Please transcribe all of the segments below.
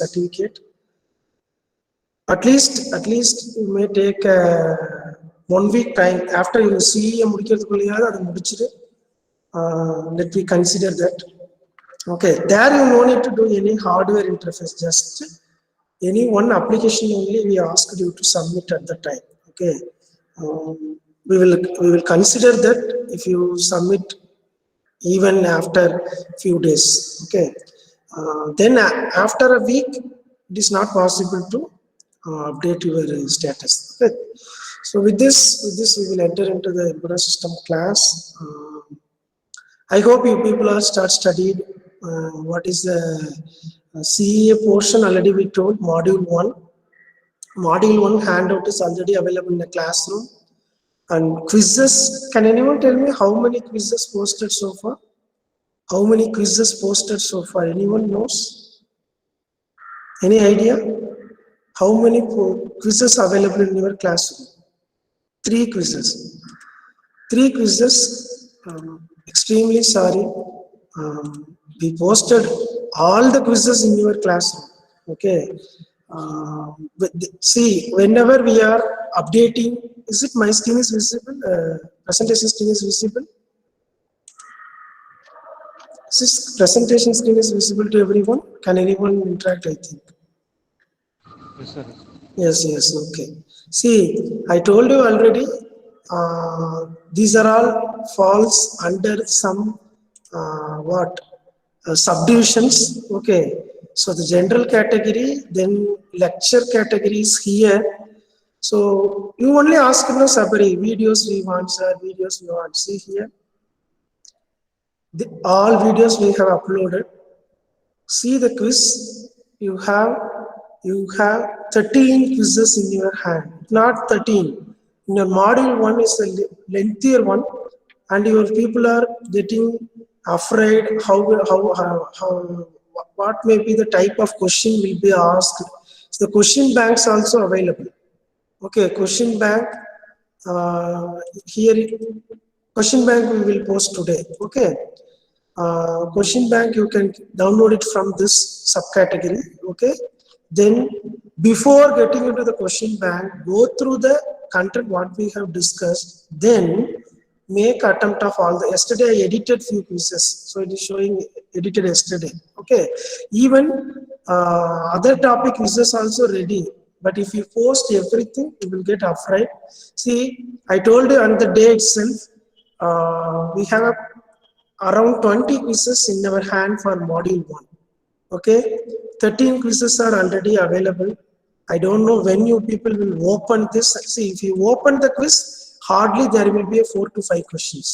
certificate. At least you may take 1 week time after you see a let me consider that. Okay, there you no need to do any hardware interface, just any one application only we asked you to submit at the time. Okay, we will consider that if you submit even after few days. Okay, then after a week it is not possible to update your status. Okay, so with this we will enter into the embedded system class. I hope you people are studied what is the CEA portion. Already we told module 1. Module 1 handout is already available in the classroom. And quizzes, can anyone tell me how many quizzes posted so far? How many quizzes posted so far? Anyone knows? Any idea? How many quizzes available in your classroom? 3 quizzes. 3 quizzes. Extremely sorry. We posted all the quizzes in your classroom. Okay. See, whenever we are updating, is it my screen is visible? Presentation screen is visible? Is this presentation screen is visible to everyone? Can anyone interact? I think. Yes, sir. Yes, okay. See, I told you already, these are all falls under some subdivisions. Okay, so the general category, then lecture category is here. So you only ask no Sabari, videos we want, sir, videos we want. See here, all videos we have uploaded. See the quiz, you have 13 quizzes in your hand, not 13. In your module 1 is the lengthier one, and your people are getting afraid what may be the type of question will be asked. So the question banks also available. Okay, question bank here. Question bank we will post today. Okay. Question bank you can download it from this subcategory. Okay, then before getting into the question bank, go through the content what we have discussed, then make attempt of all the. Yesterday I edited few pieces, so it is showing edited yesterday. Okay, even other topic quizzes also ready, but if you post everything you will get afraid. See, I told you on the day itself we have around 20 quizzes in our hand for module 1. Okay, 13 quizzes are already available. I don't know when you people will open this. See, if you open the quiz, hardly there will be a 4 to 5 questions.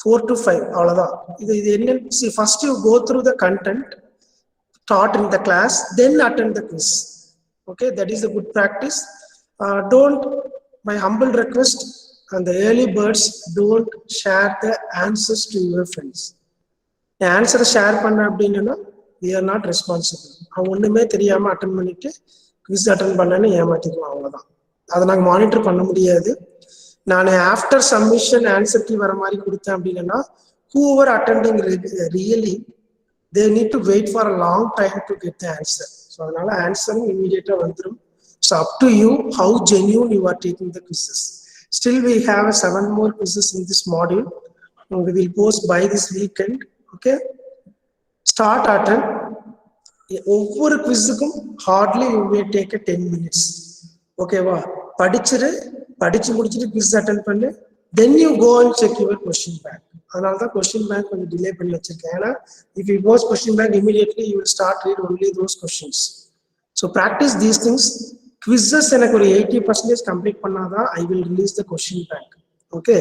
4 to 5. See, first you go through the content taught in the class, then attend the quiz. Okay, that is a good practice. My humble request, and the early birds, don't share the answers to your friends. The answer share panna abdinna we are not responsible. ஒண்ணுமே தெரியாம attend பண்ணிட்டு quiz attend பண்ணனே ஏமாத்திக்குவோம், அவ்வளவுதான். அதை நாங்க monitor பண்ண முடியாது. நான் ஆஃப்டர் சப்மிஷன் ஆன்சர் கீ வர மாதிரி கொடுத்தேன் அப்படின்னா, whoever attending really they need to wait for a long time to get the answer. So அதனால ஆன்சரும் இமிடியேட்டா வந்துரும். So up to you how genuine you are taking the quizzes. Still we have 7 more quizzes in this module. We will post by this weekend. Okay, start attend. ஒவ்வொரு குவிஸுக்கும் hardly you may take a 10 minutes. ஓகேவா, படிச்சு முடிச்சுட்டு quiz attend பண்ணு, then you go and check your question bank. அதனால தான் question bank கொஞ்சம் delay பண்ணி வச்சிருக்கேன். ஏன்னா if you post question bank immediately you will start read only those questions. So practice these things. Quizzes எனக்கு ஒரு 80% complete பண்ணாதான் I will release the question bank. Okay,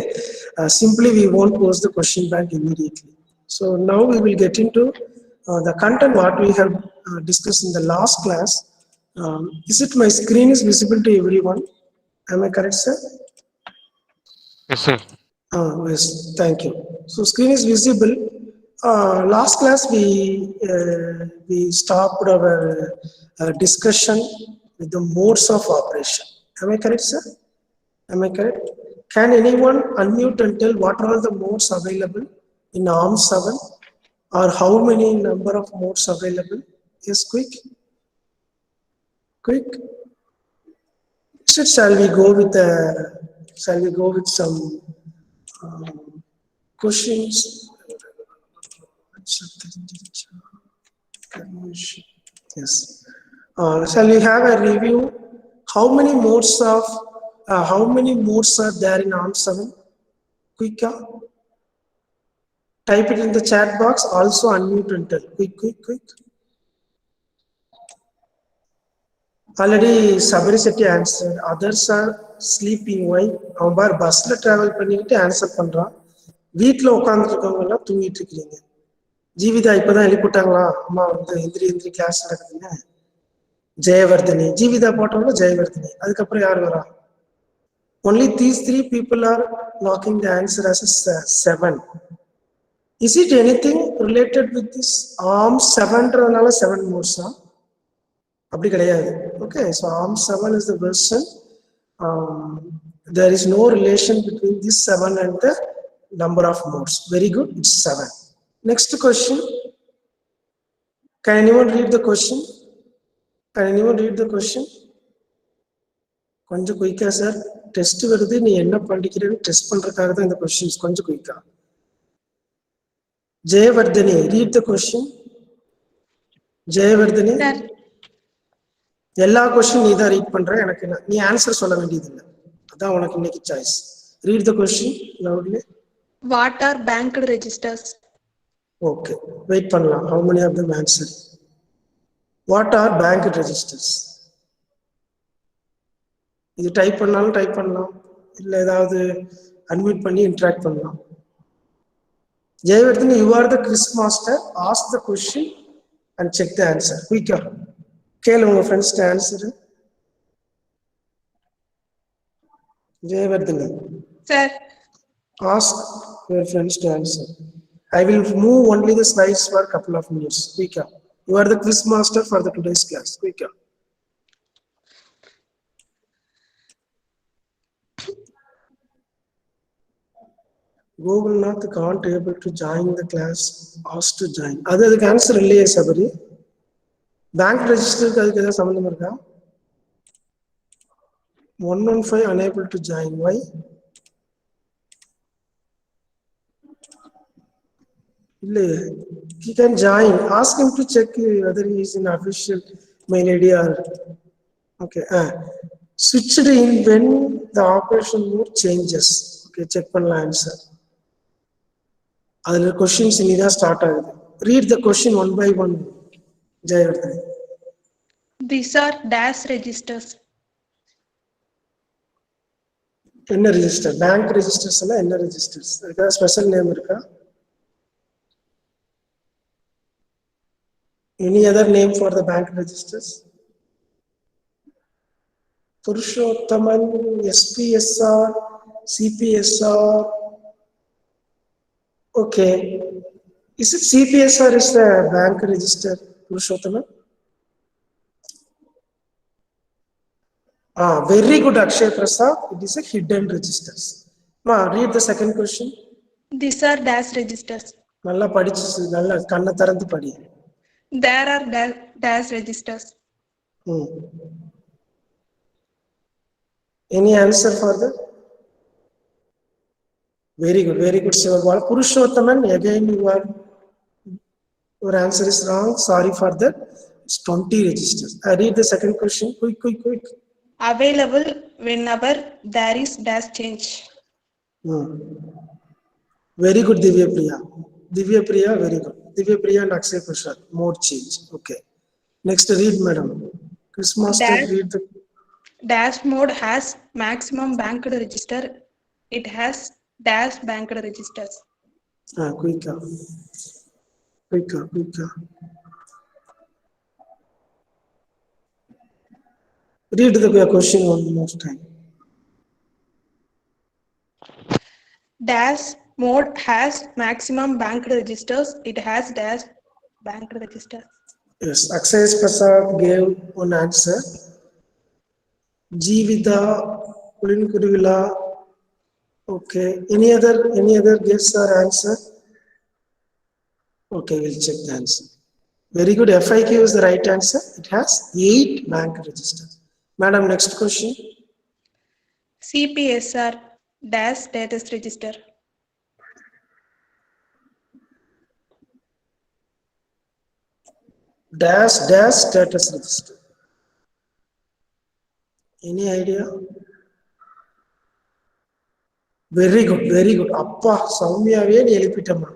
simply we won't post the question bank immediately. So now we will get into the content what we have discussed in the last class. Is it my screen is visible to everyone? Am I correct, sir? Yes, sir. Yes, thank you. So screen is visible. Last class we stopped our discussion with the modes of operation. Am I correct, sir? Am I correct? Can anyone unmute and tell what are all the modes available in ARM 7, or how many number of modes available? Yes, quick. Quick. So shall we go with some questions? Yes. Shall we have a review? How many modes are there in ARM 7? Quick. Type it in the chat box. Also unmute and tell. Quick. Already Sabari Setti answered. Others are sleeping. Why? அவன் பார் பஸ்ல travel பண்ணிக்கிட்டு answer பண்றான். வீட்டில் உட்காந்துருக்கவங்க எல்லாம் தூங்கிட்டு இருக்கிறீங்க. ஜீவிதா இப்பதான் எழுப்பிட்டாங்களா? அம்மா வந்து எந்திரி கிளாஸ் நடக்குதுங்க. ஜெயவர்தினி. ஜீவிதா போட்டவங்க ஜெயவர்தினி. அதுக்கப்புறம் யார் வரா? Only these three people are knocking the answer as a 7. Is it anything related with this ARM 7ன்றதுனால 7 modes? அப்படி கிடையாது. Okay, so ARM 7 is the version. There is no relation between this 7 and the number of modes. Very good, it's 7. Next question. Can anyone read the question? கொஞ்சம் குயிக்கா sir. Test வருது, நீ என்ன படிக்கிறேன்னு test பண்றதுக்காக தான் இந்த கொஸ்டின்ஸ். கொஞ்சம் குயிக்கா. Jayawardene, read the question. Jayawardene, எல்லா கொஸ்டின் நீ தான் ரீட் பண்ற. எனக்கு நீ ஆன்சர் சொல்ல வேண்டியது இல்லை. அதான் உனக்கு இன்னைக்கு choice. Read the question loudly. What are banked registers? Okay, wait பண்ணலாம். How many of them answer? What are banked registers? இது டைப் பண்ணலாம், இல்ல ஏதாவது அன்மியூட் பண்ணி இன்டராக்ட் பண்ணலாம். Jayewardene, you are the quiz master. Ask the question and check the answer. Quicker. கேளு உங்க ஃப்ரெண்ட்ஸ்க்கு answer. Jayewardene, Sir. Ask your friends to answer. I will move only the slides for a couple of minutes. Quicker. You are the quiz master for the today's class. Quicker. Google Nath can't able to join the class. Asked to join. அதுக்கு answer இல்லையே Sabari. Bank ரெஜிஸ்டருக்கு அதுக்கு ஏதாவது சம்பந்தம் இருக்கா? 115 unable to join. Why? இல்லையே. He can join. Ask him to check whether he is in official mail ID or okay. Switched in when the operation mode changes. Okay, check பண்ணலாம் answer. அதுல questions இனிதான் start ஆகுது. Read the question one by one. Jayewardene. These are dash registers. என்ன register? Bank registers எல்லாம் என்ன registers? அதுக்காக special name இருக்கா? Any other name for the bank registers? Purushothaman, SPSR, CPSR. Okay. Is it CPSR is the bank register, Purushothaman? Very good, Akshay Prasad. It is a hidden registers. Read the second question. These are dash registers. நல்லா படிச்சு நல்லா கண்ணை திறந்து படி. There are dash registers. Any answer for that? Very good, Sivagwal. Purushothaman, again your answer is wrong. Sorry for that. It's 20 registers. I read the second question. Quick. Available whenever there is dash change. Very good, Divya Priya, very good. Divya Priya and Akshay Prasad, mode change. Okay. Next, read, madam. Chris Master, read the... Dash mode has maximum banked register. It has dash banked registers. Quicker. Read the question one more time. Dash mode has maximum banked registers. It has dash banked registers. Yes, Akshay Prasad gave one answer. Jeevitha, Kulin Kurivila. Okay. Any other guess or answer? Okay, we'll check the answer. Very good. FIQ is the right answer. It has 8 bank registers. Madam, next question. CPSR dash status register. Dash status register. Any idea? Very good, very good. அப்பா சௌமியாவே நீ எழுப்பிட்டம்மா.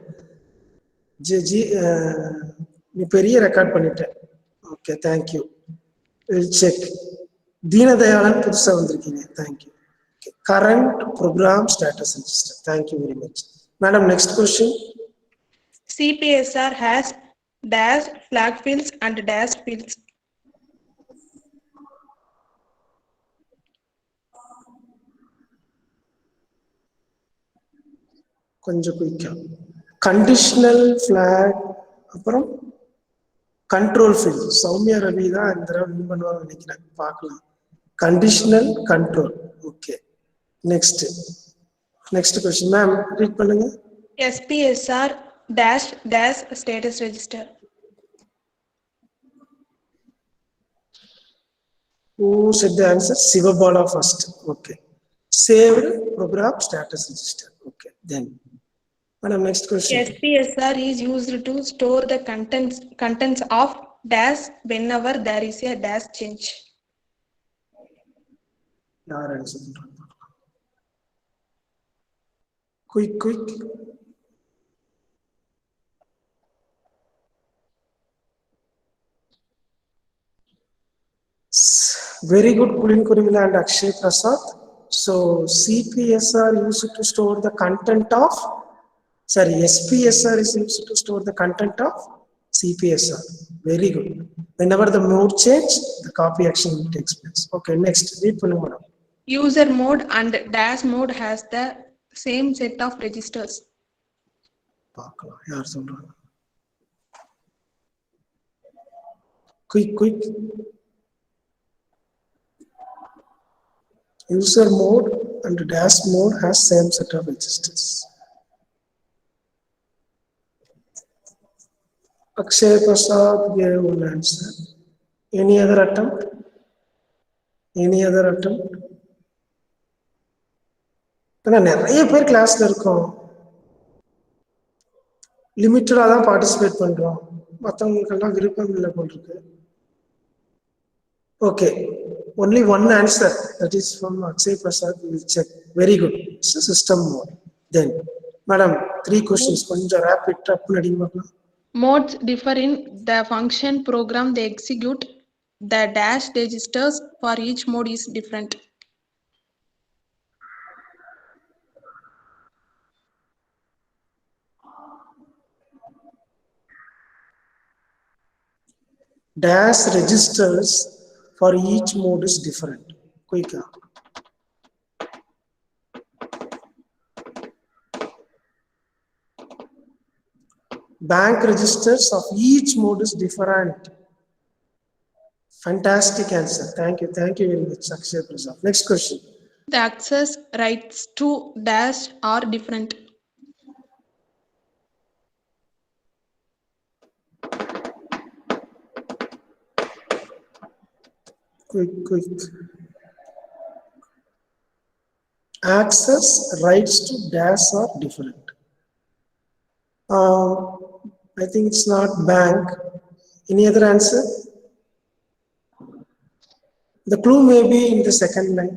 G நீ பெரிய record பண்ணிட்ட. Okay, thank you. Will check. Deenadayalan புதுசா வந்திருக்கீங்க. Thank you. Current program status register. Thank you very much. Madam, next question. CPSR has dash flag fields and dash fields. கொஞ்சம் குயிக்கா. Conditional flag, அப்புறம் கண்ட்ரோல் ஃபீல்ட். சௌமியா ரவி தான் இந்த தடவை வின் பண்ணுவாங்க நினைக்கிறேன். பார்க்கலாம். Conditional control. Okay, next question ma'am read பண்ணுங்க. SPSR dash dash status register. Who said the answer? Sivabala first. Okay. Saved program status register. Okay. Then, madam, next question. SPSR is used to store the contents of dash whenever there is a dash change. Yaar answer பண்றாங்க. Quick. Very good, Kulin Kurivila and Akshay Prasad. So SPSR is used to store the content of CPSR. Very good. Whenever the mode change, the copy action takes place. Okay, next. Read பண்ணுங்க madam. User mode and dash mode has the same set of registers. பார்க்கலாம் யார் சொல்றாங்க. Quick. User mode and dash mode has same set of registers. Akshay Prasad gave one answer. Any other attempt? நிறைய பேர் கிளாஸ்ல இருக்கோம். லிமிட்டடா தான் participate பண்றோம். மற்றவங்களுக்கெல்லாம் விருப்பம் இல்லை போல் இருக்கு. Okay, only one answer, that is from Akshay Prasad. We will check. Very good. It's a system mode. Then, madam, 3 questions. கொஞ்சம் rapid up நடிங்க பார்க்கலாம். Modes differ in the function program they execute. The dash registers for each mode is different. Dash registers for each mode is different. Quick. Bank registers of each mode is different. Fantastic answer. Thank you very much, Akshay Prasad. Next question. The access rights to dash are different. Quick. Access rights to dash are different. I think it's not bank. Any other answer? The clue may be in the second line.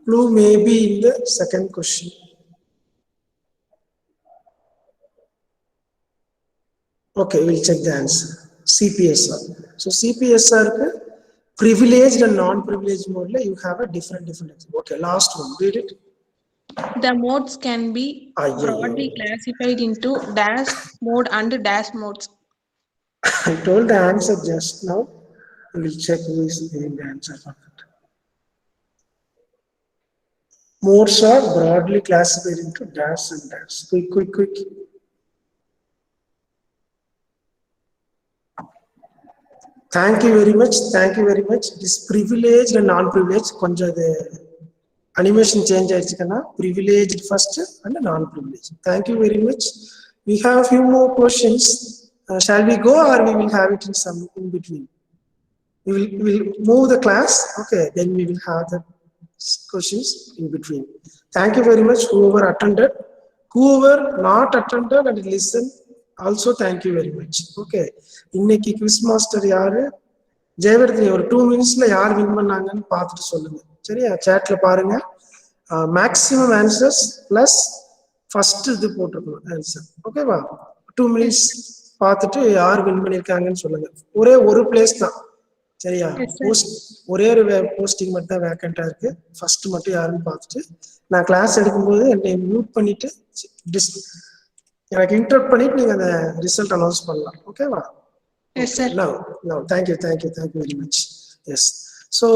Clue may be in the second question. Okay, we'll check the answer. CPSR. So CPSR privileged and non-privileged mode, you have a different. Okay, last one. Read it. The modes can be broadly classified into dash mode and dash modes. I told the answer just now. We will check who is giving the answer for that. Modes are broadly classified into dash and dash. Quick. Thank you very much. It is privileged and non-privileged. கொஞ்சம் animation change ஆயிடுச்சுக்கன்னா privileged first and non-privileged. Thank you very much. We have a few more questions. Shall we go or we will have it in some in between? We will move the class. Okay, then we will have the questions in between. Thank you very much, whoever attended. Whoever not attended and listen, also thank you very much. Okay, இன்னைக்கு quiz master யாரு? ஜெயவர்தினி ஒரு 2 minutesல யார் win பண்ணாங்கன்னு பார்த்துட்டு சொல்லுங்க. சரியா? சேட்ல பாருங்க. Maximum answers plus first இது போட்டுருக்கணும் ஆன்சர். ஓகேவா? 2 minutes பார்த்துட்டு யார் வின் பண்ணியிருக்காங்கன்னு சொல்லுங்க. ஒரே ஒரு பிளேஸ் தான். சரியா? போஸ்ட் ஒரே ஒரு போஸ்டிங் மட்டும் தான் வேக்கண்டா இருக்கு. ஃபர்ஸ்ட் மட்டும் யாருன்னு பார்த்துட்டு நான் கிளாஸ் எடுக்கும்போது என்னை மியூட் பண்ணிட்டு எனக்கு இன்டரப்ட் பண்ணிட்டு நீங்க அந்த ரிசல்ட் அனௌன்ஸ் பண்ணலாம். ஓகேவா? Yes, sir. No. Thank you very much. Yes. So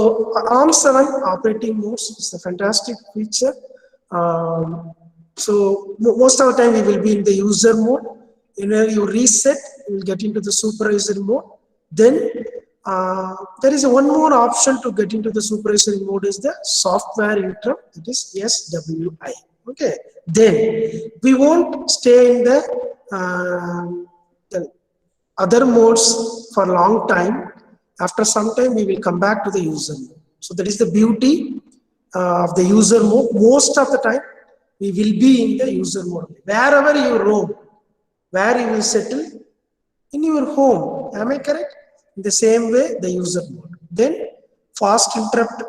ARM7 operating modes is a fantastic feature. So most of the time we will be in the user mode. When you reset, you will get into the supervisor mode. Then there is one more option to get into the supervisory mode is the software interrupt. That is SWI. Okay. Then we won't stay in the other modes for a long time. After some time we will come back to the user mode. So that is the beauty of the user mode. Most of the time we will be in the user mode. Wherever you roam, where you will settle, in your home. Am I correct? In the same way the user mode. Then fast interrupt,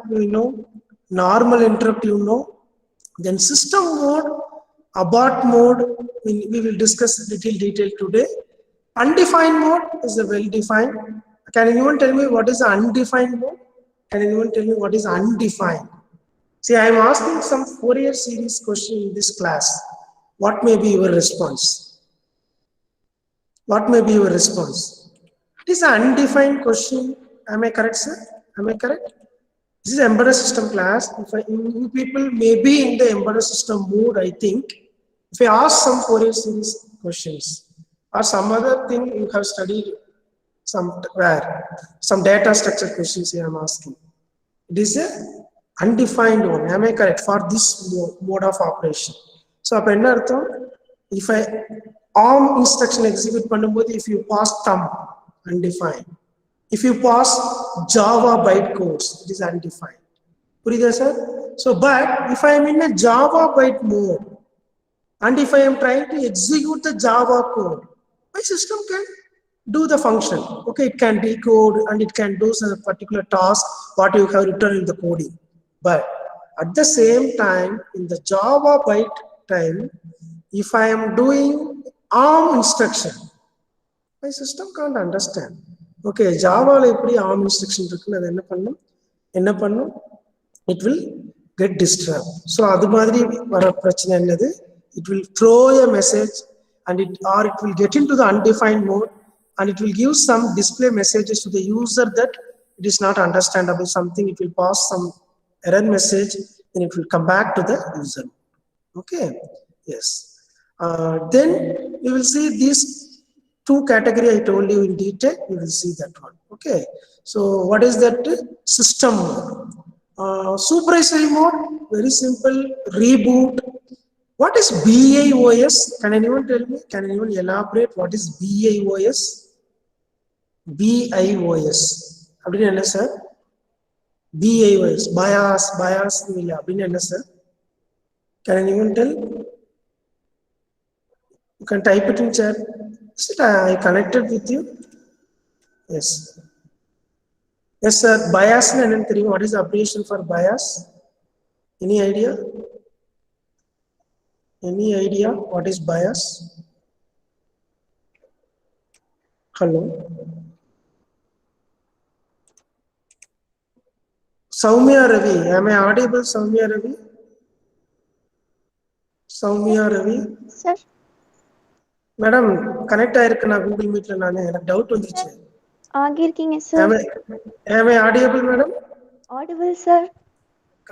normal interrupt, then system mode, abort mode, we will discuss little detail today. Undefined mode is a well-defined. Can anyone tell me what is the undefined mode? Can anyone tell me what is undefined? See, I am asking some Fourier series question in this class. What may be your response? What may be your response? It is an undefined question. Am I correct, sir? Am I correct? This is embedded system class. You people may be in the embedded system mode, I think. If I ask some Fourier series questions, or some other thing you have studied some data structure questions I am asking. It is a undefined one. Am I correct? For this mode of operation. So if I ARM instruction execute பண்ணும்போது, if you pass thumb, undefined. If you pass Java bytecodes, it is undefined. புரியுதா sir? So but if I am in a Java byte mode and if I am trying to execute the Java code, my system can do the function. Okay, it can decode and it can do some particular task what you have written in the coding. But at the same time, in the Java byte time, if I am doing ARM instruction, my system can't understand. Okay, Java la eppadi ARM instruction irukku adu enna pannum it will get disturbed. So adu madri vara prachana ennadu, it will throw a message and it will get into the undefined mode and it will give some display messages to the user that it is not understandable something. It will pass some error message, then it will come back to the user. Okay, yes. Then we will see these two category I told you in detail. We will see that one. Okay, so what is that? System mode. Supervisory mode, very simple. Reboot. What is BIOS? Can anyone tell me? Can anyone elaborate what is BIOS? BIOS. Abdin enna sir? BIOS. Bias illa. Abdin enna sir? Can anyone tell? You can type it in chat. Is it I connected with you? Yes. Yes sir. Bias na enna theriyum. What is the abbreviation for bias? Any idea? Any idea what is bias? Hello. Soumya Ravi. Am I audible, Soumya Ravi? Soumya Ravi. Sir. Madam, connect ஆயிருக்கு நான் Google Meetல நானே எனக்கு doubt வந்துருச்சு. ஆகிருக்கீங்க sir. Am I audible, madam? Audible sir.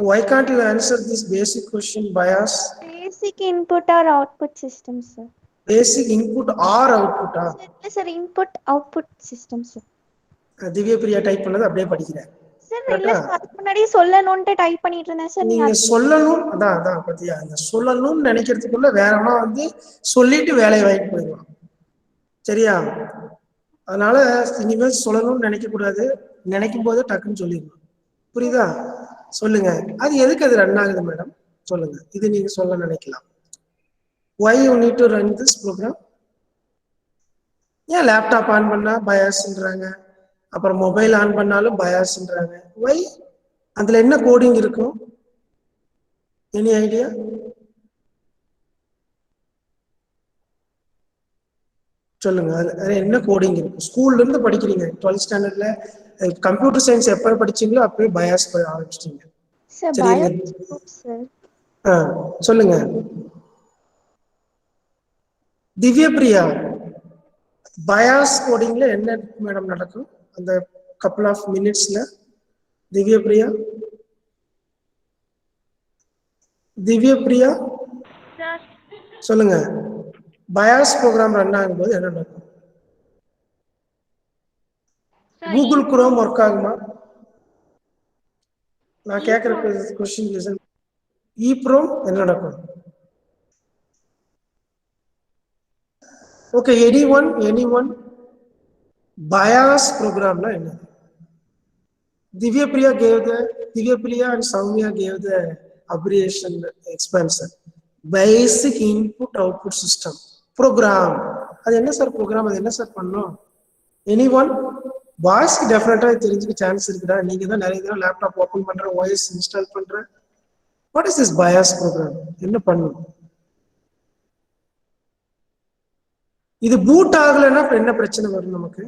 Why can't you answer this basic question, bias? Basic input or output system sir. Basic input or output Sir, input output system sir. திவ்ய Priya type பண்ணது அப்படியே படிக்கிறேன். Sir இல்ல கரெக்டா? Sir அதுக்கு முன்னாடி சொல்லணும்னு type பண்ணிட்டு இருந்தேன் சார் நீங்க சொல்லணும், அதான் பத்தியா, இந்த சொல்லணும்னு நினைக்கிறதுக்குள்ள வேறமா வந்து சொல்லிட்டு வேலையை வாங்கிட்டு போயிடுவான். சரியா? அதனால இனிமேல் சொல்லணும்னு நினைக்க கூடாது, நினைக்கும் போது டக்குன்னு சொல்லிடணும். புரியுதா? சொல்லுங்க, அது எதுக்கு அது ரன் ஆகுது மேடம்? சொல்லுங்க, இது நீங்க சொல்ல நினைக்கலாம். Why you need to run this program? ஏன் லேப்டாப் ஆன் பண்ணா பயாஸ்ன்றாங்க, அப்புறம் மொபைல் ஆன் பண்ணாலும் பயாஸ்ன்றாங்க. Why? அதுல என்ன கோடிங் இருக்கும்? Any idea? சொல்லுங்க, அது என்ன கோடிங் இருக்கும்? ஸ்கூல்ல இருந்து படிக்கிறீங்க, 12th ஸ்டாண்டர்ட்ல கம்ப்யூட்டர் சயின்ஸ் எப்ப படிச்சீங்களோ அப்பவே பயாஸ் ஆரம்பிச்சிட்டீங்க. சார் சரி, பயோ சார். சொல்லுங்க திவ்யபிரியா, பயாஸ் கோடிங்ல என்ன மேடம் நடக்கும் அந்த கப்புள் ஆஃப் மினிட்ஸ்ல? திவ்யபிரியா, திவ்யபிரியா சொல்லுங்க, பயாஸ் ப்ரோக்ராம் ரன் ஆகும்போது என்ன நடக்கும்? கூகுள் குரோம் ஒர்க் ஆகுமா? நான் கேட்கிற கொஸ்டின் லிசன். ப்ரோம் என்ன நடக்கும்? ஓகே, எனி ஒன் பயாஸ் ப்ரோக்ராம்னா என்ன? Divyapriya and Soumya gave the abbreviation expansion. Basic input output system program. அது என்ன சார் ப்ரோக்ராம்? அது என்ன சார் பண்ணும்? Any one? வாய்ஸ்க்கு டெஃபினட்டா தெரிஞ்சுக்க சான்ஸ் இருக்குதா? நீங்க தான் நிறைய தடவை லேப்டாப் ஓப்பன் பண்ற, வாய்ஸ் இன்ஸ்டால் பண்ற. What is this BIOS program? என்ன பண்ணும்? இது பூட் ஆகலைன்னா என்ன பிரச்சனை வரும் நமக்கு?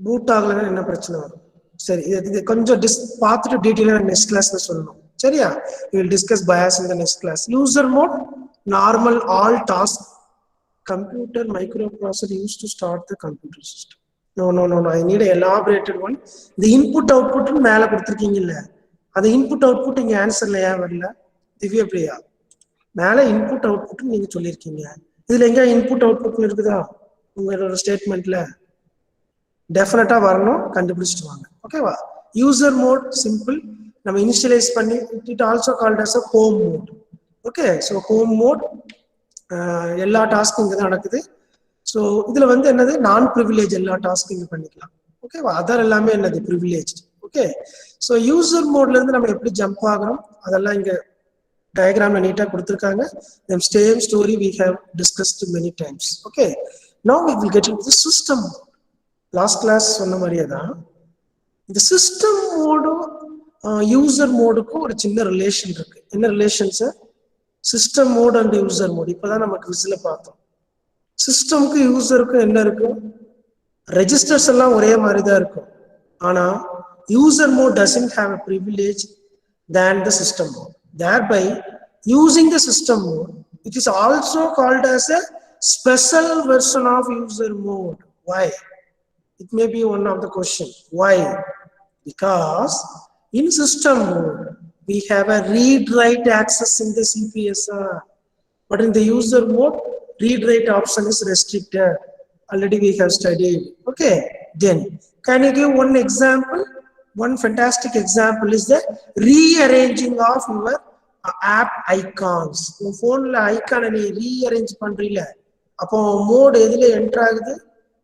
பூட் ஆகலைன்னா என்ன பிரச்சனை வரும்? சரி, இது கொஞ்சம் பார்த்துட்டு டீட்டெயிலாக நெக்ஸ்ட் கிளாஸ்ல சொல்லணும். சரியா? we will discuss bias in the next class. User mode, normal all task, computer microprocessor used to start the computer system. No, I need an elaborated one. The input output மேல கொடுத்துருக்கீங்கல்ல, அந்த input output இங்க ஆன்சர்ல ஏன் வரல? திவ்யபிரியா, மேல input output நீங்க சொல்லியிருக்கீங்க, இதுல எங்க இன்புட் அவுட்புட் இருக்குதா உங்களோட ஸ்டேட்மெண்ட்ல? டெஃபினட்டா வரணும், கண்டுபிடிச்சிட்டு வாங்க. ஓகேவா? யூசர் மோட் சிம்பிள், நம்ம இனிஷியலைஸ் பண்ணி, it also called as a home mode. Okay, so home mode எல்லா டாஸ்க்கும் இங்கே தான் நடக்குது. ஸோ இதுல வந்து என்னது, நான் ப்ரிவிலேஜ், எல்லா டாஸ்க்கும் இங்கே பண்ணிக்கலாம். ஓகேவா? அதர் எல்லாமே என்னது, ப்ரிவிலேஜ். ஓகே, ஸோ யூசர் மோட்ல இருந்து நம்ம எப்படி ஜம்ப் ஆகிறோம் அதெல்லாம் இங்க டயக்ராம்ல நீட்டா கொடுத்துருக்காங்க. Same story we have discussed many times. Okay, now we will get into the system mode. Last class சொன்ன மாதிரியே தான் இந்த சிஸ்டம் மோடும் யூசர் மோடுக்கும் ஒரு சின்ன ரிலேஷன் இருக்கு. என்ன relation sir? System mode and user mode. இப்பதான் நம்ம குவிஸ்ல பார்த்தோம். சிஸ்டம்க்கு யூசருக்கும் என்ன இருக்கும்? ரெஜிஸ்டர்ஸ் எல்லாம் ஒரே மாதிரி தான் இருக்கும். ஆனா user mode doesn't have a privilege than the system mode. Thereby, using the system mode, it is also called as a special version of user mode. Why? It may be one of the question. Why? Because in system mode, we have a read-write access in the CPSR. But in the user mode, read-write option is restricted. Already we have studied. Okay, then can you give one example? One fantastic example is the rearranging of your app icons. Your phone la icon ani rearrange பண்றீல, அப்போ mode எதுல enter ஆகுது?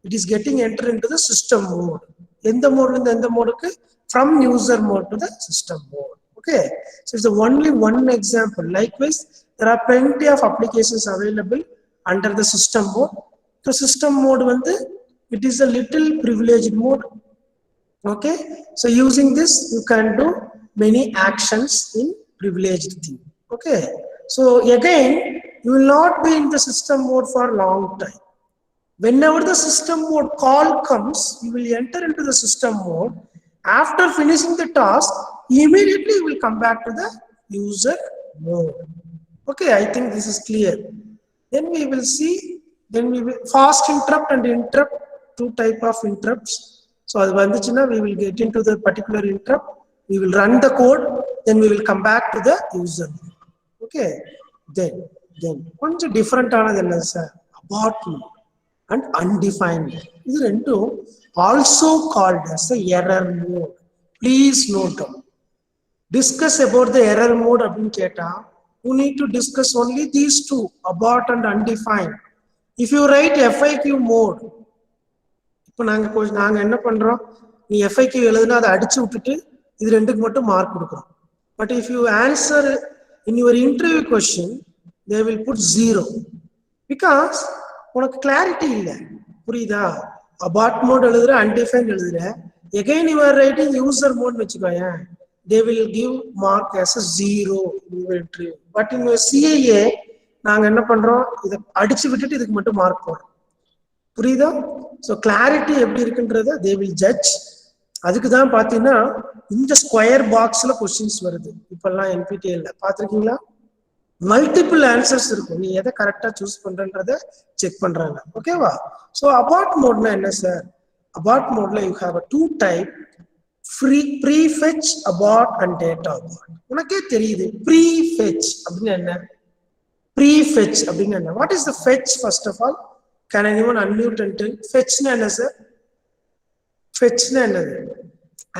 It is getting enter into the system mode. எந்த மோட்ல இருந்து எந்த மோடுக்கு? From user mode to the system mode. Okay, so it's the only one example. Likewise, there are plenty of applications available under the system mode. So system mode வந்து it is a little privileged mode. Okay, so using this you can do many actions in privileged thing. Okay, so again you will not be in the system mode for a long time. Whenever the system mode call comes, you will enter into the system mode. After finishing the task, immediately you will come back to the user mode. Okay, I think this is clear. Then we will see, then we will fast interrupt and interrupt, two type of interrupts. So we will get into the particular interrupt, we will run the code, then we will come back to the user mode. Okay, then கொஞ்சம் டிஃபரெண்டானது என்ன sir? abort mode. and undefined mode. இது ரெண்டும் also called as the error mode. Please note down. Discuss about the error mode அப்படின்னு கேட்டா you need to discuss only these two, abort and undefined. If you write FIQ mode, இப்போ நாங்க என்ன பண்றோம், நீ FIQ எழுதுனா அதை அடிச்சு விட்டுட்டு இது ரெண்டுக்கு மட்டும் மார்க் கொடுக்குறோம். But if you answer in your interview question they will put 0 because உனக்கு கிளாரிட்டி இல்லை. புரியுதா? abort mode எழுதுற, undefined எழுதுற, again you are writing user mode வச்சுக்கோயேன், they will give mark as a 0 in your interview. But in your CAA நாங்க என்ன பண்றோம், இதை அடிச்சு விட்டுட்டு இதுக்கு மட்டும் மார்க் போடுறோம். புரியுதா? ஸோ கிளாரிட்டி எப்படி இருக்குன்றத they will judge. அதுக்கு தான் பார்த்தீங்கன்னா இந்த ஸ்கொயர் பாக்ஸ்ல கொஸ்டின்ஸ் வருது இப்பெல்லாம் NPTEL பார்த்துருக்கீங்களா? மல்டிபிள் ஆன்சர்ஸ் இருக்கும், நீ எதை கரெக்டா சூஸ் பண்றன்றத செக் பண்றாங்க. ஓகேவா? ஸோ abort மோட்னா என்ன சார்? abort மோட்ல you have to type, prefetch abort and data abort. உனக்கே தெரியுது prefetch அப்படின்னு என்ன, prefetch அப்படின்னு என்ன. What is the fetch first of all? Can anyone unmute and tell? Fetch na enna sir? Fetch na enna?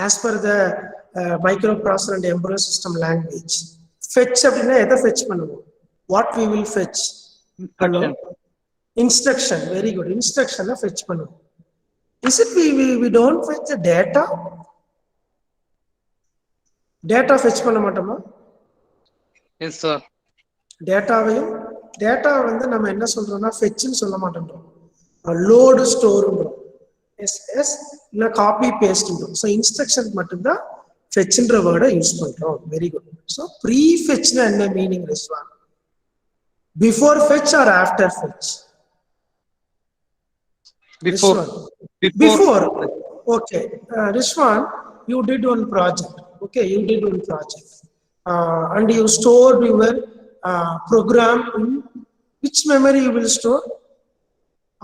As per the microprocessor and embedded system language, fetch அப்படினா எதை fetch பண்ணுவோம்? What we will fetch? Instruction. Very good. Instruction fetch பண்ணுவோம். Is it we don't fetch the data? Data fetch பண்ண மாட்டோமா? Yes sir. டேட்டாவையும் data வந்து நம்ம என்ன சொல்றோம்னா ஃபெட்ச்னு சொல்ல மாட்டோம், லோடு ஸ்டோர்ன்றோம், எஸ் இல்ல காப்பி பேஸ்ட்ன்றோம். ஸோ இன்ஸ்ட்ரக்ஷனுக்கு மட்டும்தான் ஃபெட்ச்ன்ற வேர்டை யூஸ் பண்றோம். Very good. ஸோ ப்ரீ ஃபெட்ச்னா என்ன meaning Rizwan? Before fetch or after fetch? Before. Okay. Rishwan, you did one project. Okay, you did one project. And you stored your program in which memory you will store?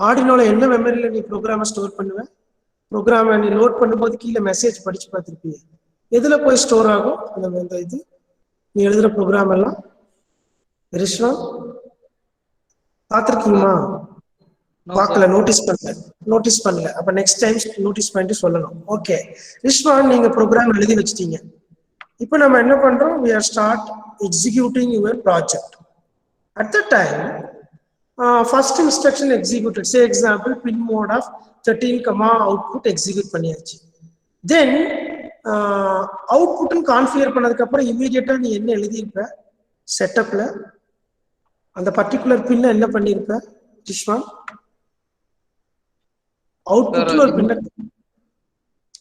Arduinoல என்ன மெமரியில நீ ப்ரோக்ராமை store பண்ணுவ? ப்ரோக்ராமை நீ load பண்ணும்போது கீழே message படிச்சு பார்த்துருப்பீங்க, எதுல போய் ஸ்டோர் ஆகும் அந்த இது நீ எழுதுற ப்ரோக்ராம் எல்லாம்? ரிஷ்வான் பார்த்துருக்கீங்களா? பார்க்கல, நோட்டீஸ் பண்ணல. அப்ப நெக்ஸ்ட் டைம் நோட்டீஸ் பண்ணிட்டு சொல்லணும். ஓகே ரிஷ்வான், நீங்க ப்ரோக்ராம் எழுதி வச்சிட்டீங்க. இப்போ நம்ம என்ன பண்றோம்? we are start executing your project. At the time, first instruction executed, say example pin mode of 13 comma output execute பண்ணியாச்சு. Then output கான்ஃபிகர் பண்ணதுக்கு அப்புறம் இமீடியட்டா நீ என்ன எழுதியிருப்ப? செட்டப்ல அந்த பர்டிகுலர் பின்ன என்ன பண்ணிருப்ப ரிஷ்வான்? அவுட்புட்ல ஒரு பின்ன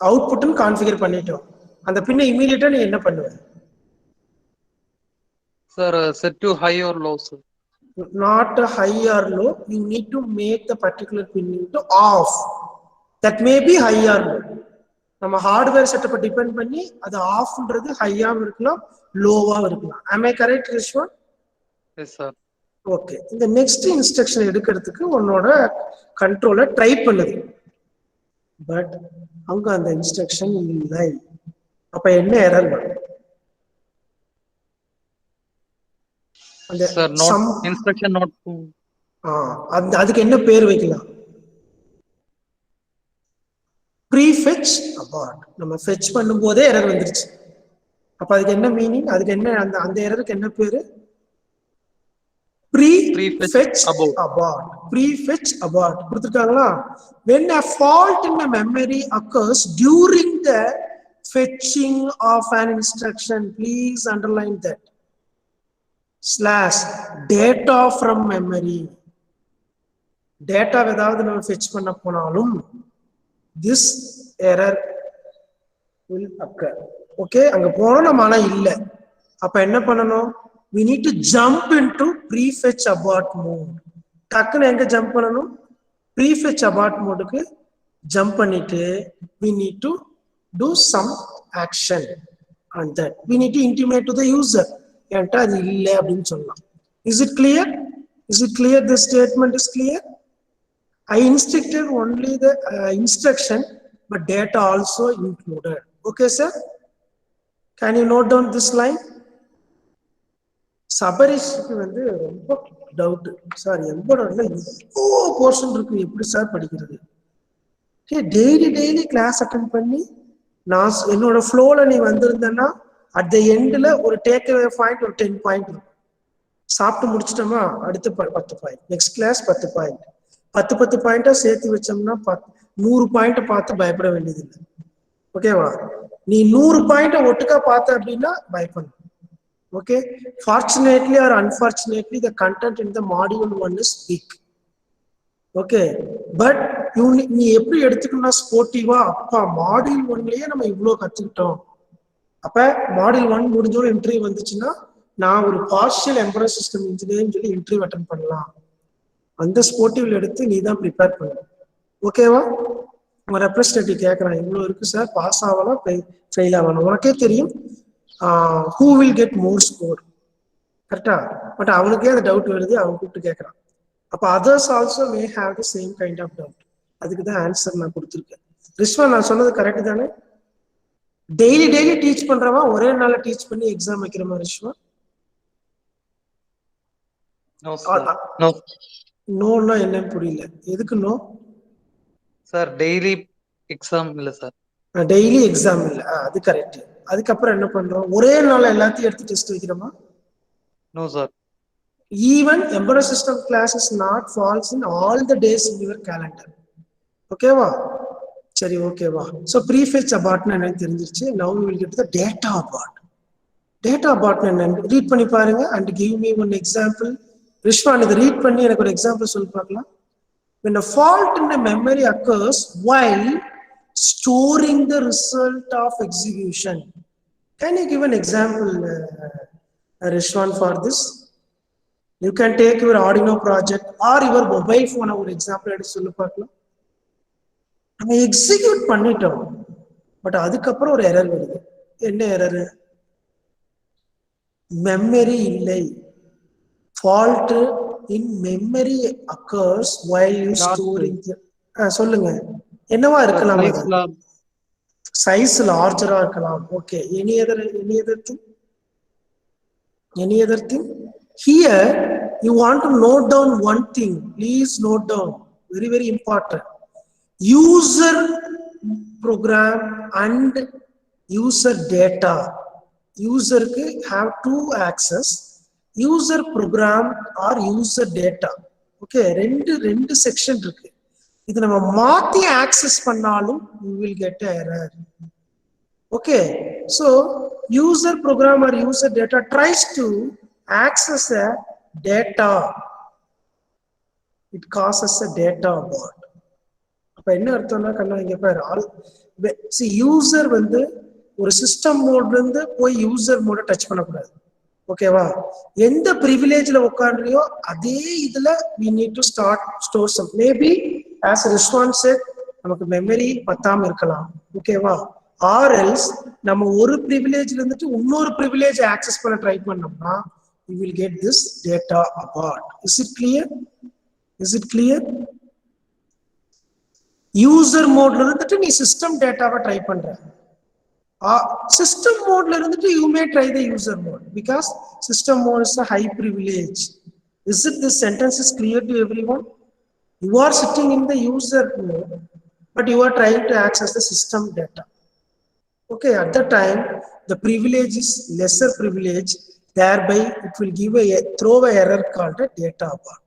அவுட்புட் கான்ஃபிகர் பண்ணிட்டோம், அந்த பின்ன இமீடியட்டா நீ என்ன பண்ணுவ? Sir, set to high or low sir? Not high or low, you need to make the particular pin into off. That may be high or low. நம்ம ஹார்ட்வேர் செட்டப்பை டிபெண்ட் பண்ணி அது ஆஃப்ன்றது ஹையாவும் இருக்கலாம் லோவாவும் இருக்கலாம். Am I correct Rishwan? Yes sir. Okay. இந்த next instruction எடுக்கிறதுக்கு உன்னோட கண்ட்ரோலை try பண்ணுது, but அங்க அந்த இன்ஸ்ட்ரக்ஷன் இல்லை. அப்ப என்ன எரர் வரும்? அந்த Sir, not instruction not to. அதுக்கு என்ன பேர் வைக்கலாம்? prefetch abort. நம்ம fetch பண்ணும்போதே எரர் வந்துருச்சு. அப்ப அதுக்கு என்ன மீனிங்? அதுக்கு என்ன அந்த எரருக்கு என்ன பேரு? prefetch abort. Prefetch abort கொடுத்திருக்காங்களா? When a fault in the memory occurs during the fetching of an instruction, please underline that. / data from memory. Data ஏதாவது நம்ம fetch பண்ண போனாலும் this error will occur. Okay, அங்க போறோம் நம்ம ஆனா இல்ல. அப்ப என்ன பண்ணணும்? We need to jump into prefetch abort mode. டக்குன்னு எங்க ஜம்ப் பண்ணணும்? prefetch abort மோடுக்கு ஜம்ப் பண்ணிட்டு we need to do some action on that. We need to intimate to the user என்கிட்ட அது இல்லை அப்படின்னு சொல்லலாம். Is it clear? Is it clear? This statement is clear. I instructed only the instruction, but data also included. Okay, sir? Can you note down this line? சபரிஷ்க்கு வந்து ரொம்ப doubt sir. எம்போர்ட்ல இவ்வளோ portion இருக்கு, எப்படி சார் படிக்கிறது? Daily class attend பண்ணி நான் என்னோட ஃப்ளோல நீ வந்திருந்தேன்னா அட் த எண்டில் ஒரு டேக் அவே பாயிண்ட் ஒரு 10 பாயிண்ட் இருக்கும். சாப்பிட்டு முடிச்சிட்டோமா அடுத்து 10 பாயிண்ட், நெக்ஸ்ட் கிளாஸ் 10 பாயிண்ட், 10 பாயிண்டா சேர்த்து வச்சோம்னா 100 பாயிண்ட்டை பார்த்து பயப்பட வேண்டியதில்லை. ஓகேவா? நீ 100 பாயிண்ட்டை ஒட்டுக்கா பார்த்த அப்படின்னா பயப்படணும். Okay, fortunately or unfortunately the content in the module 1 is big. Okay, but நீ எப்படி எடுத்துக்கணும்னா ஸ்போர்ட்டிவா, அப்பா மாடியூல் 1லயே நம்ம இவ்வளோ கத்துக்கிட்டோம், அப்ப மாடியூல் 1 முடிஞ்சோட இன்டர்வியூ வந்துச்சுன்னா நான் ஒரு பார்ஷியல் எம்பரர் சிஸ்டம் இன்ஜினியரிங் சொல்லி இன்டர்வியூ அட்டென்ட் பண்ணலாம். அந்த ஸ்போர்ட்டிவ்ல எடுத்து நீ தான் ப்ரிப்பேர் பண்ணணும். ஓகேவா? உங்க ரெப்ரஸன்டேட்டிவ் கேட்கறான், இவ்வளோ இருக்கு சார், பாஸ் ஆகலாம் ஃபெயில் ஆகலாம், உனக்கே தெரியும் who will get more score. கரெக்டா? பட் அவனுக்கே அந்த டவுட் வருது, அவன் கூப்பிட்டு கேட்கறான். அப்ப others also may have the same kind of doubt. அதுக்கு தான் ஆன்சர் நான் கொடுத்துருக்கேன். ரிஷ்வா, நான் சொன்னது கரெக்ட் தானே? டெய்லி டீச் பண்றவன் ஒரே நாள்ல டீச் பண்ணி எக்ஸாம் வைக்கிற மாதிரி ரிஷ்வா? நோன்னா என்னன்னு புரியல. எதுக்கு நோ சார்? டெய்லி எக்ஸாம் இல்ல சார். டெய்லி எக்ஸாம் இல்ல, அது கரெக்ட். அதுக்கப்புறம் என்ன பண்றோம்? ஒரே நாள் எல்லாத்தையும் எடுத்து டெஸ்ட் வைக்கிறோமா? No sir. Even embedded system class is not falls in all the days in your calendar. ஓகேவா? சரி, ஓகேவா? So prefetch abort என்னன்னு தெரிஞ்சிருச்சு. Now we will get to the data abort. Data abort என்னன்னு ரீட் பண்ணி பாருங்க and give me one example. Rizwan, இதை read பண்ணி எனக்கு ஒரு எக்ஸாம்பிள் சொல்லி பார்க்கலாம். When a fault in the memory occurs while storing the result of execution. Can you give an example, Rishwan, for this? You can take your Arduino project or your mobile phone ஒரு example எடுத்து சொல்லி பார்க்கலாம். நம்ம execute பண்ணிட்டோம், but அதுக்கப்புறம் ஒரு error வருது. என்ன எரர்? மெமரி இல்லை. Fault in memory occurs while you storing. சொல்லுங்க, என்னவா இருக்கலாம்? சைஸ் லார்ஜரா இருக்கலாம். Okay, any other thing? Here you want to note down one thing. Please note down, very important. User program and user data. User have two access, user program or user data. Okay, ரெண்டு section இருக்கு. இது நம்ம மாத்தி access பண்ணாலும் you will get an error. Okay, so user program or user data tries to access a data, it causes a data abort. அப்ப என்ன அர்த்தம்னா கண்ணா இங்க பாரு, see user வந்து ஒரு சிஸ்டம் மோட்ல இருந்து போய் யூசர் மோட டச் பண்ணக்கூடாது. ஓகேவா? எந்த ப்ரிவிலேஜ்ல உட்காந்துறியோ அதே இதுல we need to store some. Maybe as Rishwan said, நமக்கு மெமரி பத்தாம இருக்கலாம். ஓகேவா? or else நம்ம ஒரு ப்ரிவிலேஜ்ல இருந்துட்டு இன்னொரு ப்ரிவிலேஜ் ஆக்சஸ் பண்ண ட்ரை பண்ணோம்னா you will get this data abort. Is it clear? User மோட்ல இருந்துட்டு நீ சிஸ்டம் டேட்டாவை ட்ரை பண்ற. System mode you may try the user mode because system mode is a high privilege. Is it this sentence is clear to everyone? You are sitting in the user mode, but you are trying to access the system data. Okay, at the time the privilege is lesser privilege, thereby it will give throw a error called a data abort.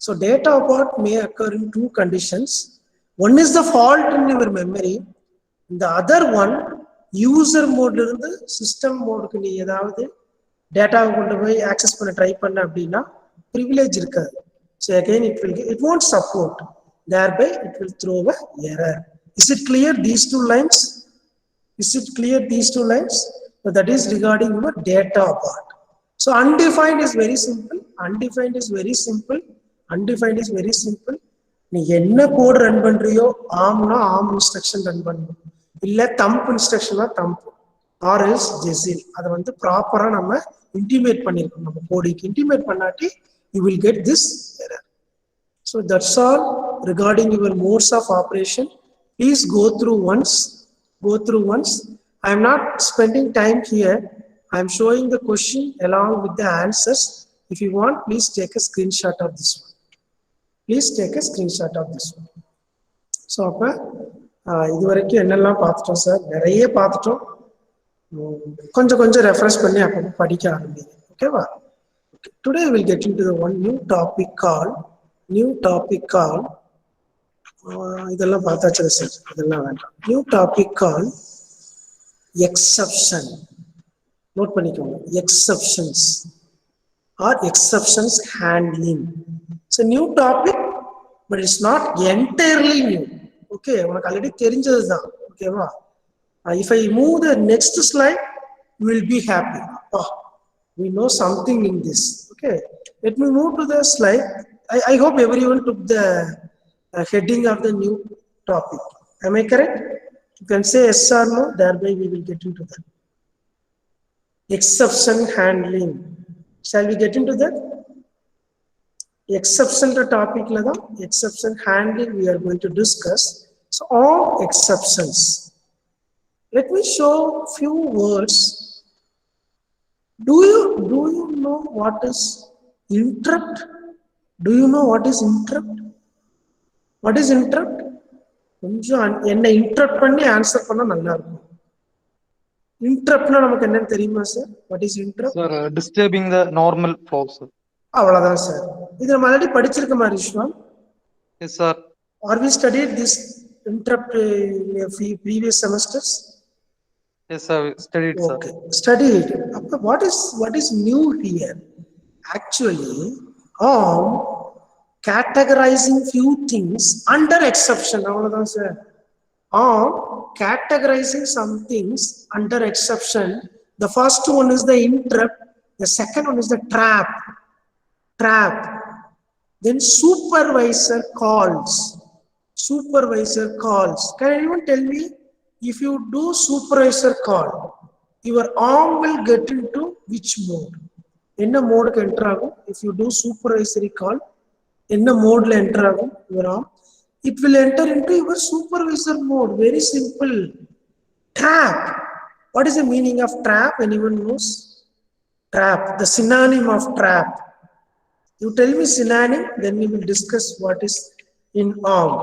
So data abort may occur in two conditions. One is the fault in your memory, the other one user மோட்ல இருந்து system மோடுக்கு நீ ஏதாவது டேட்டாவை கொண்டு போய் access பண்ண try பண்ண அப்படின்னா ப்ரிவிலேஜ் இருக்காது. So again it won't support, thereby it will throw a error. Is it clear these two lines? So that is regarding your data abort. So undefined is very simple. நீ என்ன code run பண்றியோ ஆம்னா ஆம் instruction run பண்ணணும், இல்ல thumb இன்ஸ்ட்ரக்ஷனா thumb or else ஜெசில். அதை வந்து ப்ராப்பரா நம்ம intimate பண்ணிருக்கோம். நம்ம கோடிக்கு intimate பண்ணாட்டி you will get this error. So that's all regarding your modes of operation. Please go through once. I am not spending time here. I'm showing the question along with the answers. If you want, please take a screenshot of this one. Please take a screenshot of this one. So அப்போ இது வரைக்கும் என்னெல்லாம் பார்த்துட்டோம் sir? நிறைய பார்த்துட்டோம். கொஞ்சம் கொஞ்சம் reference பண்ணி அப்போ படிக்க ஆரம்பிங்க. ஓகேவா? Today we will get into the one new topic called இதெல்லாம் பார்த்தாச்சு சார், இதெல்லாம் வேண்டாம். New topic called exception. Note பண்ணிக்கோங்க, exceptions or exceptions handling. It's a new topic, but it's not entirely new. Okay, உனக்கு ஆல்ரெடி தெரிஞ்சதுதான். ஓகேவா? If I move the next slide, you will be happy. Oh, we know something in this. Okay, let me move to the slide. I hope everyone took the heading of the new topic. Am I correct? You can say yes or no, thereby we will get into that. Exception handling. Shall we get into that? Exception to topic lada, exception handling we are going to discuss. So all exceptions. Let me show few words. Do you know what is interrupt? Do you know what is interrupt? What is interrupt? கொஞ்சம் என்ன interrupt பண்ணி answer பண்ணா நல்லா இருக்கும். இன்டரப்ட்னா நமக்கு என்னன்னு தெரியுமா sir? What is interrupt? Sir, disturbing the normal flow, sir. அவ்வளவுதான் சார். இது நம்ம ஆல்ரெடி படிச்சிருக்கோமா Rizwan? Yes, sir. Or we studied this interrupt in a few previous semesters? Yes, sir. We studied, sir. Okay, studied. What is new here? Actually, categorizing few things under exception. அவ்வளவுதான் sir. Categorizing some things under exception. The first one is the interrupt. The second one is the trap. Then supervisor calls. Can anyone tell me, if you do supervisor call, your arm will get into which mode? Enna mode ku enter agum? If you do supervisory call, enna mode la enter agum your arm? It will enter into your supervisor mode. Very simple. Trap. What is the meaning of trap? Anyone knows? Trap, the synonym of trap. You tell me synonym, then we will discuss what is in arm.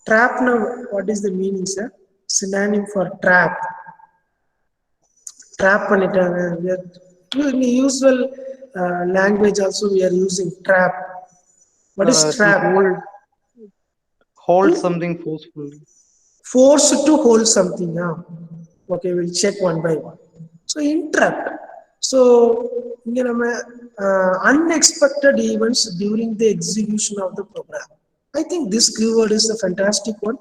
Trap now, what is the meaning, sir? Synonym for trap. Trap பண்ணிட்டாங்க. In the usual language also we are using trap. What is trap? Hold something forcefully. Force to hold something. Okay, we'll check one by one. So interrupt. So unexpected events during the execution of the program. I think this keyword is a fantastic one.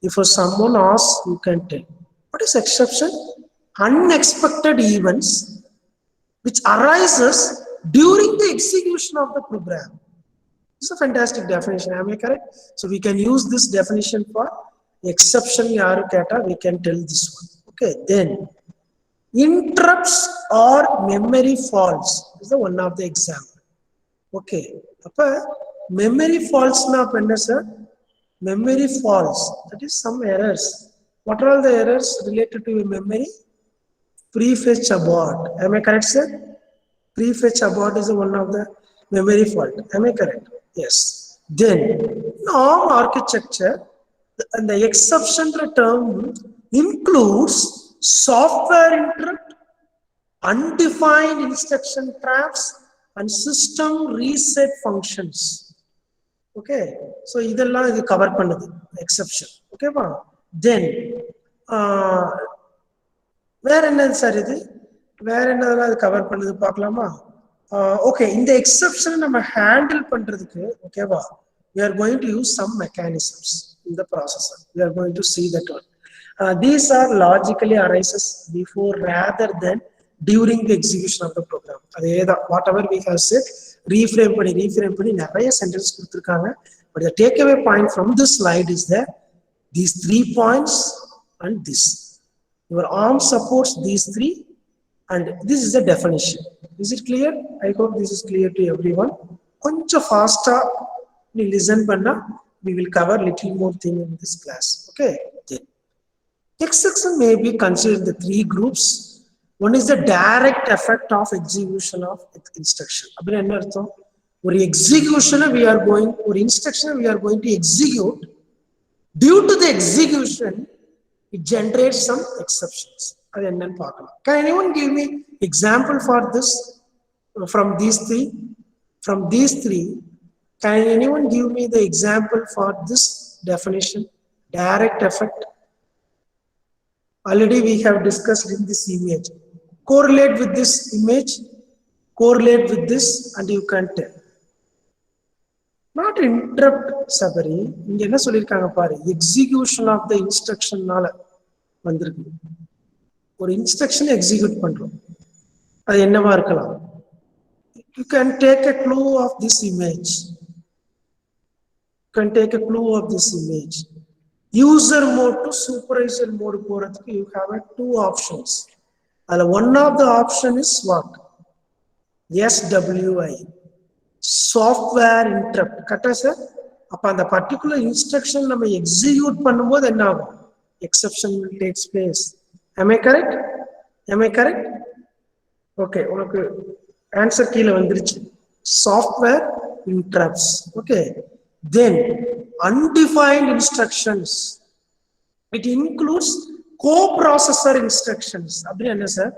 If someone asks, you can tell. What is exception? Unexpected events which arises during the execution of the program. This is a fantastic definition. Am I correct? So we can use this definition for exception. We can tell this one. Okay, then interrupts or memory faults is the one of the example. Okay, memory faults na penna sir. Memory faults, that is some errors. What are all the errors related to your memory? Prefetch abort. Am I correct, sir? Prefetch abort is one of the memory fault. Am I correct? Yes. Then ARM architecture, and the exception term includes software interrupt, undefined instruction traps, and system reset functions. Okay, so இதெல்லாம் இது cover பண்ணுது exception. ஓகேவா? Then வேற என்னது sir இது? வேற என்னதெல்லாம் இது cover பண்ணுது பார்க்கலாமா? Okay, இந்த exception நம்ம ஹேண்டில் பண்றதுக்கு ஓகேவா, we are going to use some mechanisms in the processor. We are going to see that one. These are logically arises before rather than during the execution of the program. Whatever we have said, reframe பண்ணி நிறைய sentence கொடுத்திருக்காங்க. But the takeaway point from this slide is that these 3 points and this. Your ARM supports these 3 and this is the definition. Is it clear? I hope this is clear to everyone. Konja faster we listen panna, we will cover little more thing in this class. Okay. Exception may be considered the 3 groups One is the direct effect of execution of instruction. அப்படின்னா என்ன அர்த்தம்? ஒரு execution we are going, ஒரு instruction we are going to execute. Due to the execution, it generates some exceptions. அது என்னன்னு பார்க்கலாம். Can anyone give me example for this from these three? From these three, can anyone give me the example for this definition? Direct effect. Already we have discussed in this image. Correlate with this image, correlate with this, and you can tell. Not interrupt, Sabari. இங்க என்ன சொல்லிருக்காங்க பாரு, execution of the instruction நால வந்திருக்கு. ஒரு instruction execute பண்றோம். அது என்னவா இருக்கலாம்? You can take a clue of this image. You can take a clue of this image. User mode to supervisor mode போறதுக்கு you have two options. And one of the option is what? SWI. Software interrupt. கரெக்டா sir? அப்ப அந்த particular instruction நம்ம execute பண்ணும்போது என்ன ஆகும்? Exception will takes place. Am I correct? Am I correct? Okay, உனக்கு answer கீழ வந்துருச்சு. Software interrupts. Okay. Then undefined instructions. It includes coprocessor instructions. அப்படின்னா என்ன sir?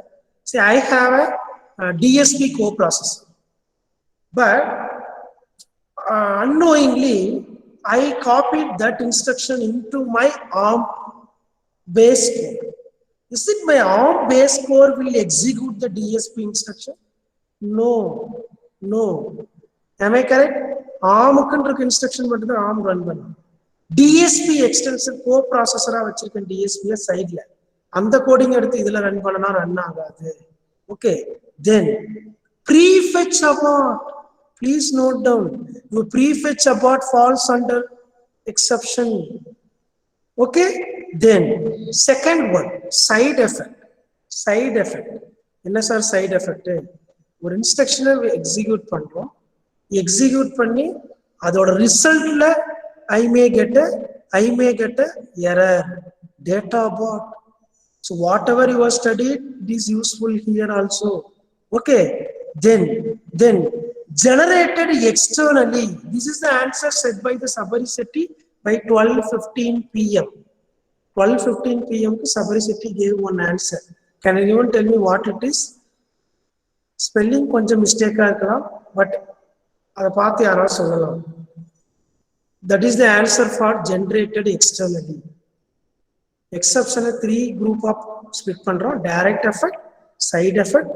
Say I have a DSP coprocessor. But unknowingly, I copied that instruction into my ARM base core. Is it my ARM base core will execute the DSP instruction? No, no. Am I correct? ARM instruction மட்டும் தான் ARM run பண்ணும். DSP extension coprocessor வச்சிருக்கேன் DSP சைடுல. அந்த coding எடுத்து இதுல run பண்ணனா run ஆகாது. Okay. Then prefetch abort. Please note down. Your prefetch abort falls under exception. Okay. Then second one, side effect. Side effect. என்ன சார் side effect? ஒரு இன்ஸ்ட்ரக்ஷனை execute பண்றோம். எக்ஸிக்யூட் பண்ணி அதோட ரிசல்ட்ல I may get a error. Data abort. So whatever you have studied, it is useful here also. Okay. Then generated externally. This is the answer set by the Sabari Sethi by 12:15 p.m. 12:15 p.m. Sabari Sethi gave one answer. Can anyone tell me what it is? Spelling கொஞ்சம் mistake இருக்கலாம், but அதை பார்த்து யாராவது சொல்லலாம். That is the answer for generated externally. Exception three group of split பண்றோம். Direct effect, side effect,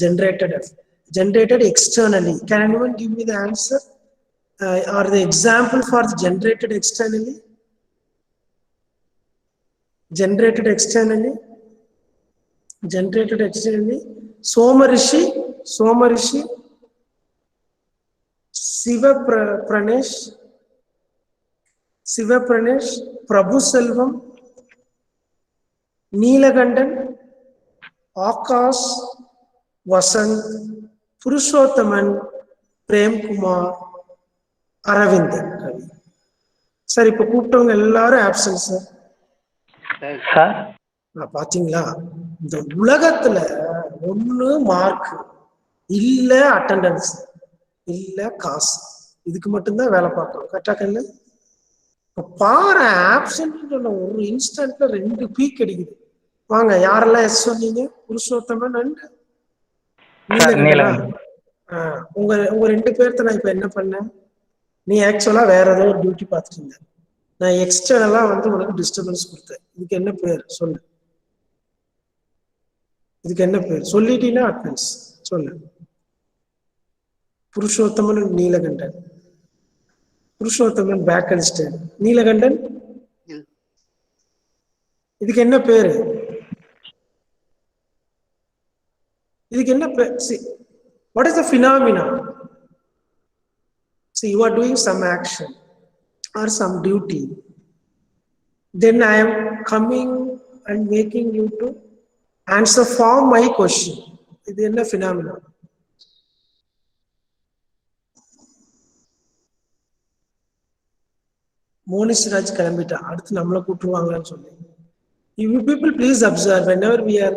generated effect. Generated externally. Can anyone give me the answer or the example for the generated externally? Generated externally. Generated externally. Somarishi, Siva Pranesh, Prabhu Selvam, Neelagandan, Akash, Vasant, Purushothaman, Prem Kumar, Aravind. Sir இப்ப கூப்பிட்டவங்க எல்லாரும் absent sir. பாத்தீங்களா, இந்த உலகத்துல ஒண்ணு mark இல்ல attendance இல்ல காசு, இதுக்கு மட்டும்தான் வேலை பார்க்கணும். கரெக்டா கண்ணு? பாரு, ஆப்சன்ட் ஒரு இன்ஸ்டன்ட்ல 2 பீக் அடிக்குது. வாங்க, யாரெல்லாம் எஸ் சொன்னீங்க? புருஷோத்தமன் அண்ட் உங்க 2 பேர்த்த நான் இப்ப என்ன பண்ணேன்? நீ ஆக்சுவலா வேற ஏதோ ஒரு டியூட்டி பார்த்துட்டு இருந்த, நான் எக்ஸ்டர்னலா உனக்கு டிஸ்டர்பன்ஸ் கொடுத்தேன். இதுக்கு என்ன பேர் சொல்லு? இதுக்கு என்ன பேர் சொல்லிட்டீங்கன்னா அட்டெண்டன்ஸ் சொல்லு. Purushothaman Neelakandan. Purushothaman back and state. Neelakandan இதுக்கு என்ன பேரு? இதுக்கு என்ன பேர்? See, what is the phenomena? See, you are doing some action or some duty, then I am coming and making you to answer for my question. இது என்ன phenomena? மோனிஷ் ராஜ் கிளம்பிட்டா, அடுத்து நம்மளை கூட்டுருவாங்கன்னு சொல்லி. You people please observe, whenever we are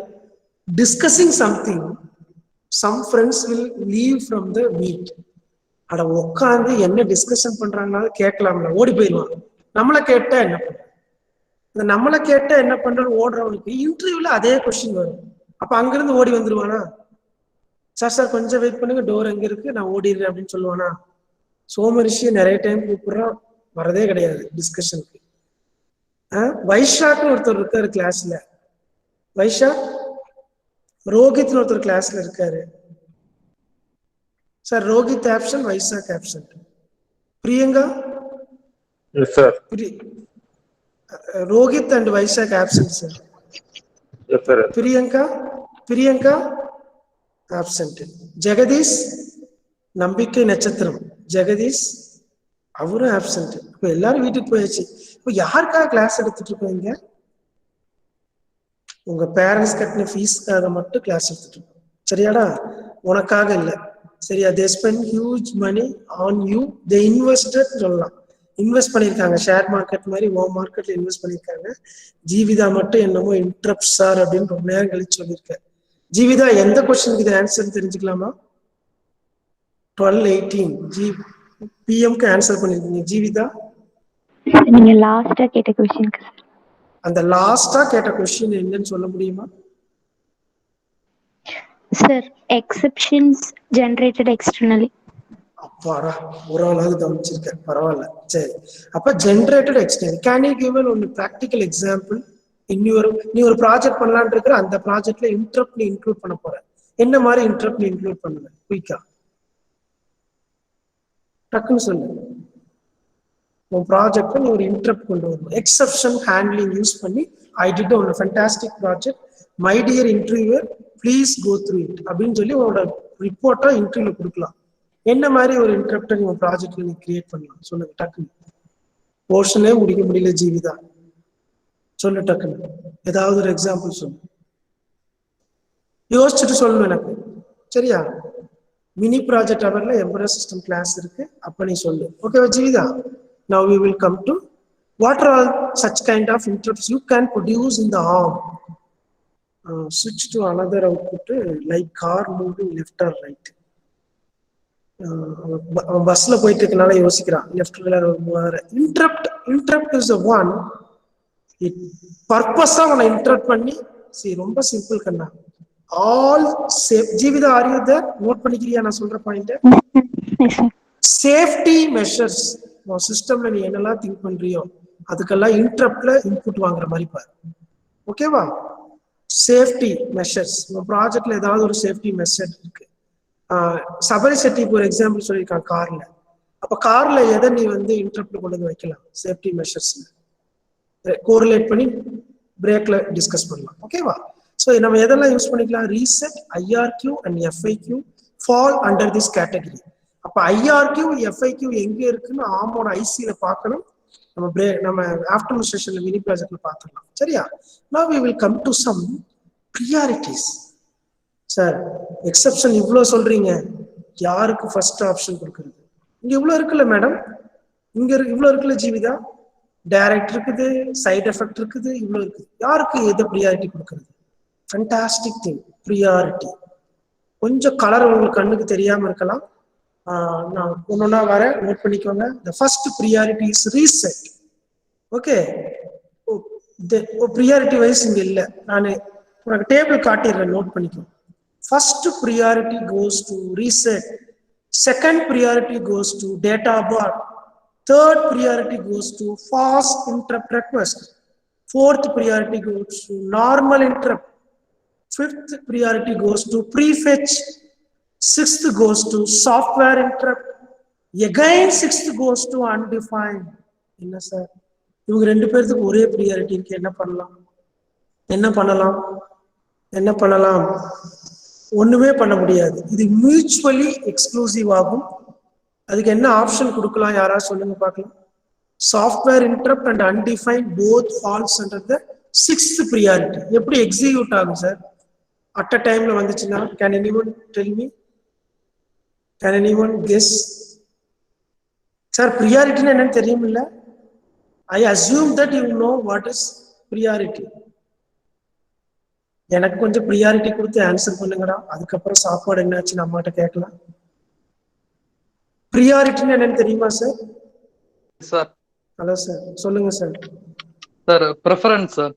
discussing something, some friends will leave from the meet. அட உட்காந்து என்ன discussion பண்றாங்கனாலும் கேட்கலாம்ல, ஓடி போயிடுவான். நம்மளை கேட்டா என்ன பண்ற? இந்த நம்மளை கேட்டா என்ன பண்றது ஓடுறவனுக்கு இன்டர்வியூல அதே கொஸ்டின் வரும். அப்ப அங்கிருந்து ஓடி வந்துருவானா? சார் சார் கொஞ்சம் வெயிட் பண்ணுங்க, டோர் எங்க இருக்கு, நான் ஓடிடுறேன் அப்படின்னு சொல்லுவானா? சோமரிஷியை நிறைய டைம் கூப்பிடுறான், வரதே கிடையாது டிஸ்கஷனுக்கு. வைஷாக்னு ஒருத்தர் இருக்காரு கிளாஸ்ல. வைஷாக், ரோஹித்னு ஒருத்தர் கிளாஸ்ல இருக்காரு. Sir Rohit absent, Vaishak absent. Priyanka? Yes, sir. Rohit and Vaishak absent sir. Yes, sir. Priyanka absent. Jagadish, நம்பிக்கை நட்சத்திரம் ஜெகதீஷ், அவரும் ஆப்சன்ட். இப்ப எல்லாரும் வீட்டுக்கு போயாச்சு. இப்ப யாருக்காக கிளாஸ் எடுத்துட்டு இருக்கோங்க? உங்க பேரண்ட்ஸ் கட்டின ஃபீஸ்க்காக மட்டும் கிளாஸ் எடுத்துட்டு இருக்கோம். சரியாடா? உனக்காக இல்லை. சரியா? They spend huge money on you, they invested சொல்லலாம். இன்வெஸ்ட் பண்ணியிருக்காங்க, ஷேர் மார்க்கெட் மாதிரி ஓம் மார்க்கெட்ல இன்வெஸ்ட் பண்ணியிருக்காங்க. ஜீவிதா மட்டும் என்னமோ இன்ட்ரப்ட் சார் அப்படின்னு ரொம்ப நேரம் கழிச்சு சொல்லியிருக்காரு. ஜீவிதா, எந்த கொஸ்டினுக்கு இது ஆன்சர் தெரிஞ்சுக்கலாமா? 1218 பிஎம்க்கு ஆன்சர் பண்ணிருக்கீங்க. ஜீவிதா, நீங்க லாஸ்டா கேட்ட क्वेश्चनக்கு அந்த லாஸ்டா கேட்ட क्वेश्चन என்னன்னு சொல்ல முடியுமா? Sir, exceptions generated externally. அப்பாடா, ஒரு ஆளாவது கவனிச்சிருக்க, பரவாயில்ல. சரி, அப்ப generated external. Can you give one practical example? நீ ஒரு ப்ராஜெக்ட் பண்ணலான்னு இருக்கிற, அந்த ப்ராஜெக்ட்ல இன்டரப்ட் நீ இன்க்ளூட் பண்ண போற. என்ன மாதிரி இன்டரப்ட் நீ இன்க்ளூட் பண்ணுவ? குயிக்கா டக்குன்னு சொல்லு. உன் ப்ராஜெக்ட் நீ ஒரு இன்டரப்ட் கொண்டு வரணும். எக்ஸெப்ஷன் ஹேண்ட்லிங் யூஸ் பண்ணி, I did one fantastic project, my dear interviewer please go through it அப்படின்னு சொல்லி உன்னோட ரிப்போர்ட்டா இன்டர்வியூல கொடுக்கலாம். என்ன மாதிரி ஒரு இன்டரப்டை உங்க ப்ராஜெக்ட்ல நீ கிரியேட் பண்ணலாம்? சொல்லுங்க டக்குன்னு. போர்ஷனே முடிக்க முடியல ஜீவிதா, சொல்லு டக்குன்னு. ஏதாவது ஒரு எக்ஸாம்பிள் சொல்லு, யோசிச்சுட்டு சொல்லணும் எனக்கு. சரியா? மினி ப்ராஜெக்ட் அவர்ல எம்பரர் சிஸ்டம் கிளாஸ் இருக்கு, அப்ப நீ சொல்லு. ஓகேவா Jeevitha? Now we will come to what are all such kind of interrupts you can produce in the ARM. Switch to another output like car moving left or right. பஸ்ல போயிட்டு இருக்கனால யோசிக்கிறான், left interrupt is one. பர்பஸா உன்னை interrupt பண்ணி, சரி ரொம்ப simple கண்ணா. All safe. Jeevitha, are you there? Note பண்ணிக்கிறியா நான் சொல்ற பாயிண்ட்? சேஃப்டி மெஷர்ஸ் உன் சிஸ்டம்ல நீ என்னெல்லாம் திங்க் பண்றியோ அதுக்கெல்லாம் இன்டரப்ட்ல இன்புட் வாங்குற மாதிரி பாரு. ஓகேவா? சேஃப்டி மெஷர்ஸ் உன் ப்ராஜெக்ட்ல ஏதாவது ஒரு சேஃப்டி மெஷர் இருக்கு. சபரி செட்டிக்கு ஒரு எக்ஸாம்பிள் சொல்லியிருக்கான் கார்ல. அப்ப கார்ல எதை நீ வந்து இன்டரப்ட் கொண்டு வந்து வைக்கலாம்? சேஃப்டி மெஷர்ஸ் கோரிலேட் பண்ணி பிரேக்ல டிஸ்கஸ் பண்ணலாம். ஓகேவா? ஸோ நம்ம எதெல்லாம் யூஸ் பண்ணிக்கலாம்? Reset, IRQ and FIQ fall under this category. அப்ப ஐஆர்கியூ எஃப்ஐக்யூ எங்க இருக்குன்னு ஆமோட ஐசியில பார்க்கணும். நம்ம ஆஃப்டர்நூன் செஷன்ல மினி ப்ராஜெக்ட்ல பார்த்துடலாம். சரியா? now we will come to some priorities. Sir, exception இவ்வளோ சொல்றீங்க, யாருக்கு ஃபர்ஸ்ட் ஆப்ஷன் கொடுக்குறது? இங்க இவ்வளோ இருக்குல்ல மேடம், இங்க இவ்வளோ இருக்குல்ல ஜீவிதா, டைரக்ட் இருக்குது, சைட் எஃபெக்ட் இருக்குது, இவ்வளோ இருக்குது. யாருக்கு எதை ப்ரியாரிட்டி கொடுக்குறது? Fantastic thing, priority. கொஞ்சம் கலர் உங்களுக்கு கண்ணுக்கு தெரியாம இருக்கலாம், நான் ஒன்னொன்னா வர நோட் பண்ணிக்கோங்க. The first priority is reset. ஓகே, ப்ரியாரிட்டி வைஸ் இங்க இல்லை, நான் உனக்கு டேபிள் காட்டிடுறேன், நோட் பண்ணிக்கோ. First priority goes to reset. Second priority goes to data bar. Third priority goes to fast interrupt request. Fourth priority goes to normal interrupt. Fifth priority goes to prefetch. Sixth goes to software interrupt. Again sixth goes to undefined. என்ன sir, இவங்க ரெண்டு பேருக்கு ஒரே priority இருக்கு, என்ன பண்ணலாம்? ஒண்ணுமே பண்ண முடியாது. இது மியூச்சுவலி எக்ஸ்க்ளூசிவ் ஆகும். அதுக்கு என்ன ஆப்ஷன் கொடுக்கலாம்? யாராவது சொல்லுங்க பார்க்கலாம். Software interrupt and undefined both falls under the sixth priority. எப்படி எக்ஸிக்யூட் ஆகும் சார் அட் அ டைம்ல வந்துச்சுன்னா? Can anyone tell me? Can anyone guess? Sir, ப்ரியாரிட்டின்னு என்னன்னு தெரியுமில்ல? I assume that you know what is priority. எனக்கு கொஞ்சம் ப்ரியாரிட்டி கொடுத்து ஆன்சர் பண்ணுங்கடா, அதுக்கப்புறம் சாப்பாடு என்னாச்சுன்னு அம்மாட்ட கேட்கலாம். ப்ரியாரிட்டின்னு என்னன்னு தெரியுமா சார்? Sir. ஹலோ சார், சொல்லுங்க sir. Sir, preference, sir.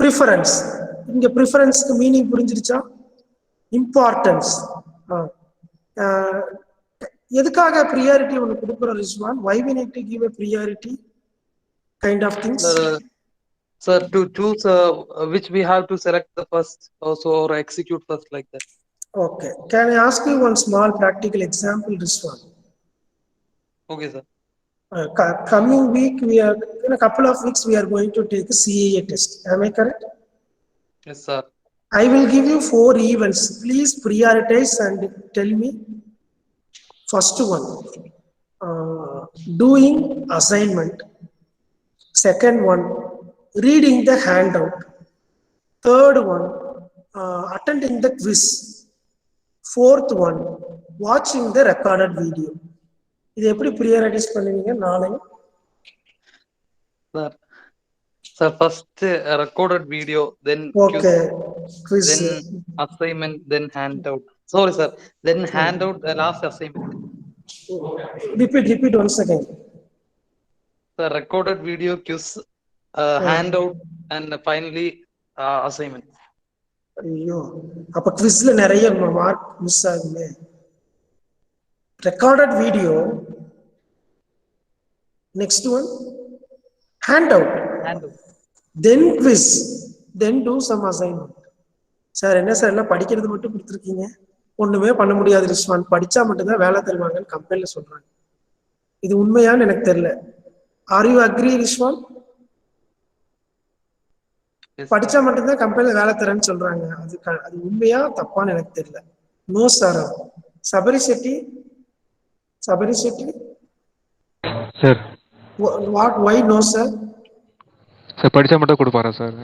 Preference. இங்க ப்ரிஃபரன்ஸ்க்கு மீனிங் புரிஞ்சிருச்சா? இம்பார்ட்டன்ஸ். எதுக்காக ப்ரியாரிட்டி ஒன்று கொடுக்குறோம் Rizwan? Why we need to give a priority kind of things? Sir, to choose which we have to select the first also or execute first like that. Okay. Can I ask you one small practical example, Rizwan? Okay, sir. Coming week, in a couple of weeks, we are going to take a CAA test. Am I correct? Yes, sir. I will give you 4 events. Please prioritize and tell me. First one, doing assignment. Second one, reading the handout. Third one, attending the quiz. Fourth one, watching the recorded video. இது எப்படி prioritize பண்ணுவீங்க நாளைக்கு? Sir, first recorded video, then quiz, then assignment, then handout. Sorry, sir. Then handout, the last assignment. Repeat once again. The recorded video, quiz, handout, and finally assignment. ஐயோ, அப்ப குவிஸ்ல நிறைய mark miss ஆகுமே. Recorded video, next one handout, then quiz, then do some assignment. Sir என்ன sir எல்லாம் படிக்கிறது மட்டும் கொடுத்துருக்கீங்க, ஒண்ணுமே பண்ண முடியாது ரிஸ்வான், படிச்சா மட்டும்தான் வேலை தருவாங்கன்னு கம்பெனில சொல்றாங்க. இது உண்மையான்னு எனக்கு தெரியல. Are you agree Rizwan? படிச்சா மட்டும்தான் கம்பெனில வேலை தரேன்னு சொல்றாங்க. அது உண்மையா தப்பான்னு எனக்கு தெரியல. No sir. Sabari Chetty sir, what why no sir? Sir படிச்சா மட்டும் கொடுப்பாரா சார்?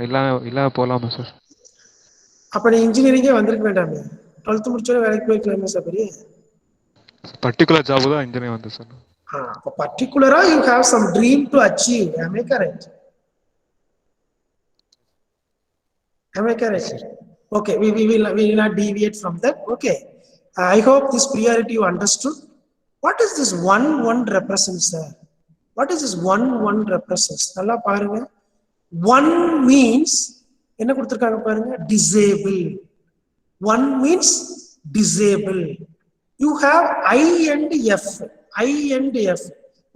இல்ல போலாமா சார்? அப்ப நீ இன்ஜினியரிங்கே வந்திருக்க வேண்டாமே, 12th முடிச்சோட வேலைக்கு போய்க்கலாமே சபரி. பர்டிகுலர் ஜாப் தான் இன்ஜினியர் வந்து சார். அப்ப பர்டிகுலரா you have some dream to achieve. Am I correct? Okay, we will not deviate from that. Okay, I hope this priority you understood. What is this 1 represents, sir? What is this 1 represents? நல்லா பாருங்க. 1 means என்ன கொடுத்திருக்காங்க பாருங்க, disable. 1 means disable. You have I and F.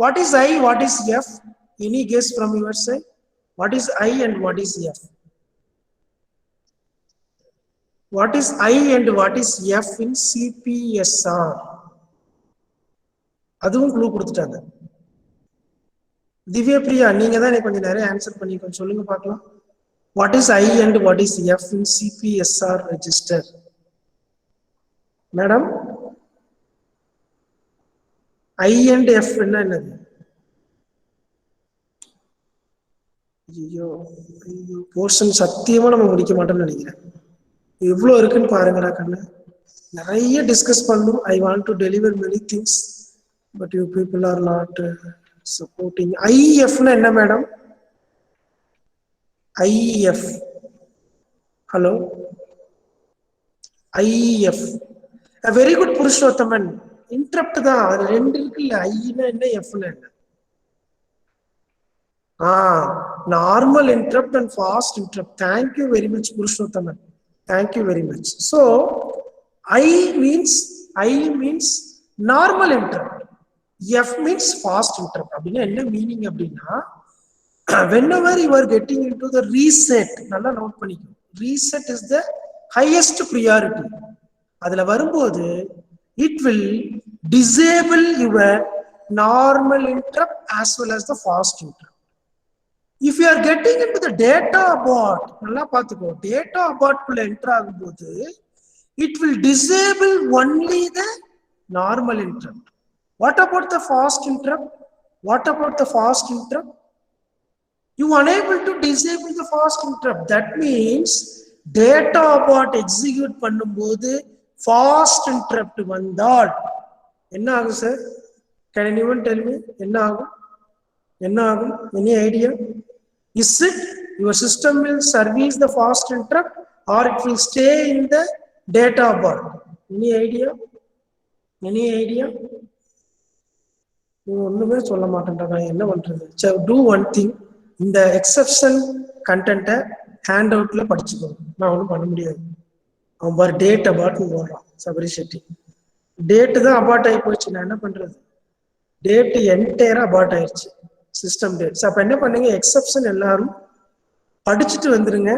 What is I, what is F? Any guess from your side? What is I and what is F? What is I and what is F in CPSR? அதுவும் clue கொடுத்துட்டாங்க. திவ்யா பிரியா, நீங்க தான் எனக்கு கொஞ்சம் நிறைய answer பண்ணி கொஞ்சம் சொல்லுங்க பார்க்கலாம். What is I and what is F in CPSR register? Madam, I and F என்னது? ஐயோ போர்ஷன் சத்தியமா நம்ம முடிக்க மாட்டோம்னு நினைக்கிறேன். எவ்வளவு இருக்குன்னு பாருங்கடா கண்ணு. நிறைய டிஸ்கஸ் பண்ணும். I want to deliver many things, but you people are not supporting. IF னா என்ன madam? IF, hello, IF, a very good Purushothaman. Interrupt தான், அது 2 இருக்குல்ல. I னா என்ன, F னா என்ன? Normal interrupt and fast interrupt. Thank you very much Purushothaman. Thank you very much. So I means normal interrupt, F means fast interrupt. அப்படின்னா என்ன meaning அப்படின்னா, whenever you are getting into the reset, நல்லா note பண்ணிக்கணும், reset is the highest priority. அதுல வரும்போது it will disable your normal interrupt as well as the fast interrupt. If you are getting into the data abort, நல்லா பாத்துக்கோ, data abort குள்ள enter ஆகும்போது it will disable only the normal interrupt. What about the fast interrupt? You are unable to disable the fast interrupt. That means data abort execute பண்ணும்போது fast interrupt வந்தால் என்ன ஆகும் sir? Can anyone tell me? என்ன ஆகும்? Any idea? Is it your system will service the fast interrupt or it will stay in the data of birth. Any idea? Any idea? ஒண்ணுமே சொல்ல மாட்டேன்டா, என்ன பண்றது? Do one thing. இந்த exception கண்டென்ட்டை hand அவுட்ல படிச்சுக்கணும். நான் ஒன்றும் பண்ண முடியாது. அவன் பாரு டேட் அபார்ட்னு போடுறான் சபரி ஷெட்டி. டேட்டு தான் அபார்ட் ஆகி போச்சு, நான் என்ன பண்றது? டேட்டு என்டையரா அபார்ட் ஆயிடுச்சு, சிஸ்டம் டேட்ஸ். அப்ப என்ன பண்ணுங்க, எக்ஸெப்ஷன் எல்லாரும் படிச்சுட்டு வந்துருங்க.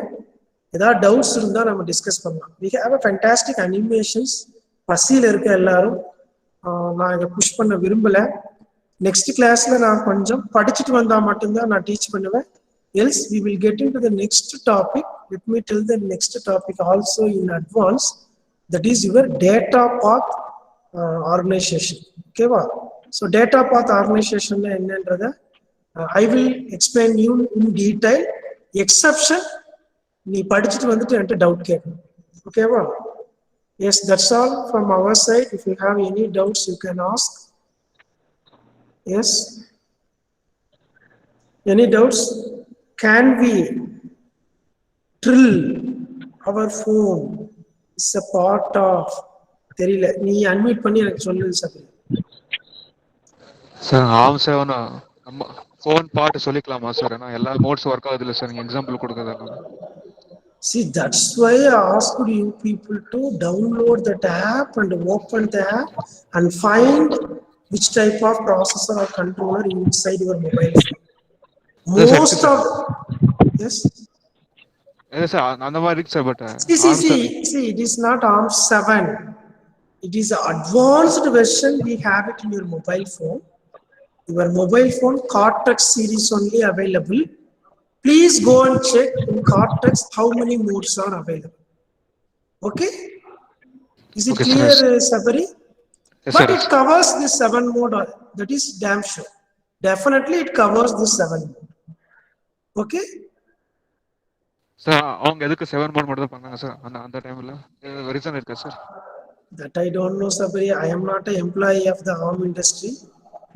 ஏதாவது டவுட்ஸ் இருந்தால் நம்ம டிஸ்கஸ் பண்ணலாம். We have a fantastic animations. பசியில் இருக்க எல்லாரும், நான் இதை புஷ் பண்ண விரும்பல. நெக்ஸ்ட் கிளாஸ்ல நான் கொஞ்சம் படிச்சுட்டு வந்தா மட்டும்தான் நான் டீச் பண்ணுவேன். Else we will get into the next topic. Let me tell the next topic also in advance. That is your data path organization. Okay va? So data path organization என்னன்றத I will explain you in detail. Exception நீ படிச்சுட்டு வந்துட்டு என்கிட்ட doubt கேட்கணும். ஓகேவா? Yes, that's all from our side. If you have any doubts, you can ask. Yes? Any doubts? Can we drill our phone? It's a part of. தெரியல, நீ unmute பண்ணி எனக்கு சொல்லு சபரி. சார் ஆம் சார், நம்ம ஃபோன் பார்ட் சொல்லிக்கலாமா சார்? ஏன்னா எல்லா modes work ஆகுது இல்லை சார், நீங்கள் எக்ஸாம்பிள் கொடுக்குறதுனால. See, that's why I asked you people to download that app and open the app and find which type of processor or controller inside your mobile phone. Most of yes. Yes sir, அந்த மாதிரி இருக்கு sir. But See, it is not ARM 7. It is an advanced version. We have it in your mobile phone. Your mobile phone Cortex series only available. Please go and check in Cortex how many modes are available. Okay? Is it clear, Sabari? Yes, but sir. It covers this 7 mode. That is damn sure. Definitely it covers this 7 mode. Okay? Sir அவங்க எதுக்கு 7 mode மட்டும் தான் பண்ணாங்க sir அந்த டைம்ல? Reason இருக்கா sir? That I don't know, Sabari. I am not an employee of the ARM industry.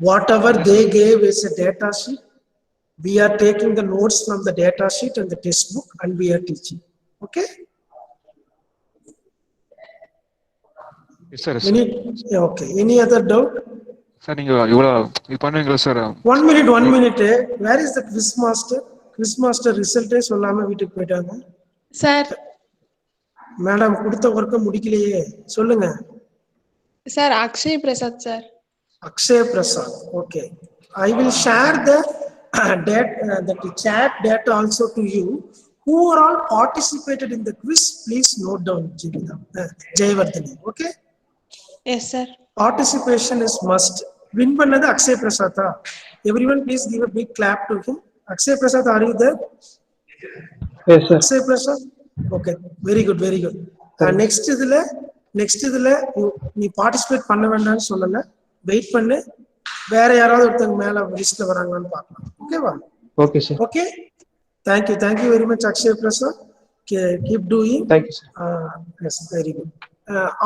Whatever they gave is a data sheet. We are taking the notes from the data sheet and the textbook and we are teaching. Okay? Yes, sir. Okay. Any other doubt? Sir, you பண்ணுவீங்களா sir? 1 minute. Where is the quiz master? Quiz master result சொல்லாம வீட்டுக்கு போயிட்டாங்க. Sir madam கொடுத்த ஒர்க்க முடிக்கலையே, சொல்லுங்க. Sir Akshay Prasad sir. Akshay Prasad. Okay. I will share the chat data also to you. Who are all participated in the quiz? Please note down, Jayavardhani. Okay? Yes, sir. Participation is must. Win பண்ணது Akshay Prasad. Everyone please give a big clap to him. Akshay Prasad, are you there? Yes, sir. Akshay Prasad. Okay. Very good. Next இதுல நீ participate பண்ண வேண்டாம்னு சொல்லல. Wait பண்ணு, வேற யாராவது ஒருத்தங்க மேல லிஸ்ட்ல வராங்கன்னு பார்க்கலாம். ஓகேவா? Okay, sir. Okay. Thank you very much, Akshay Prasad. Keep doing. Thank you, sir. Yes, very good.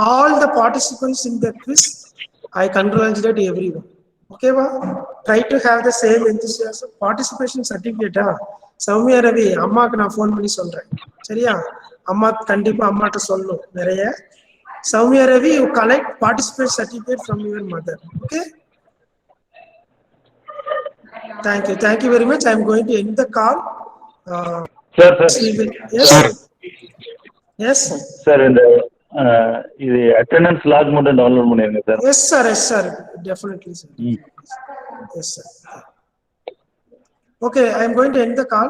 All the participants in the quiz, I congratulate everyone. Okay, try to have the same enthusiasm. Participation certificate. Soumya Ravi, அம்மாக்கு நான் phone பண்ணி சொல்றேன். சரியா? அம்மா கண்டிப்பா அம்மாட்ட சொல்லணும் நிறைய. Soumya Ravi, you collect participant certificate from your mother. Okay? Thank you very much. I am going to end the call. Sir. Yes. Yes. Sir, இது attendance log மட்டும் download பண்ணிருங்க sir. Yes, sir. Definitely, sir. Yes, sir. Okay, I am going to end the call.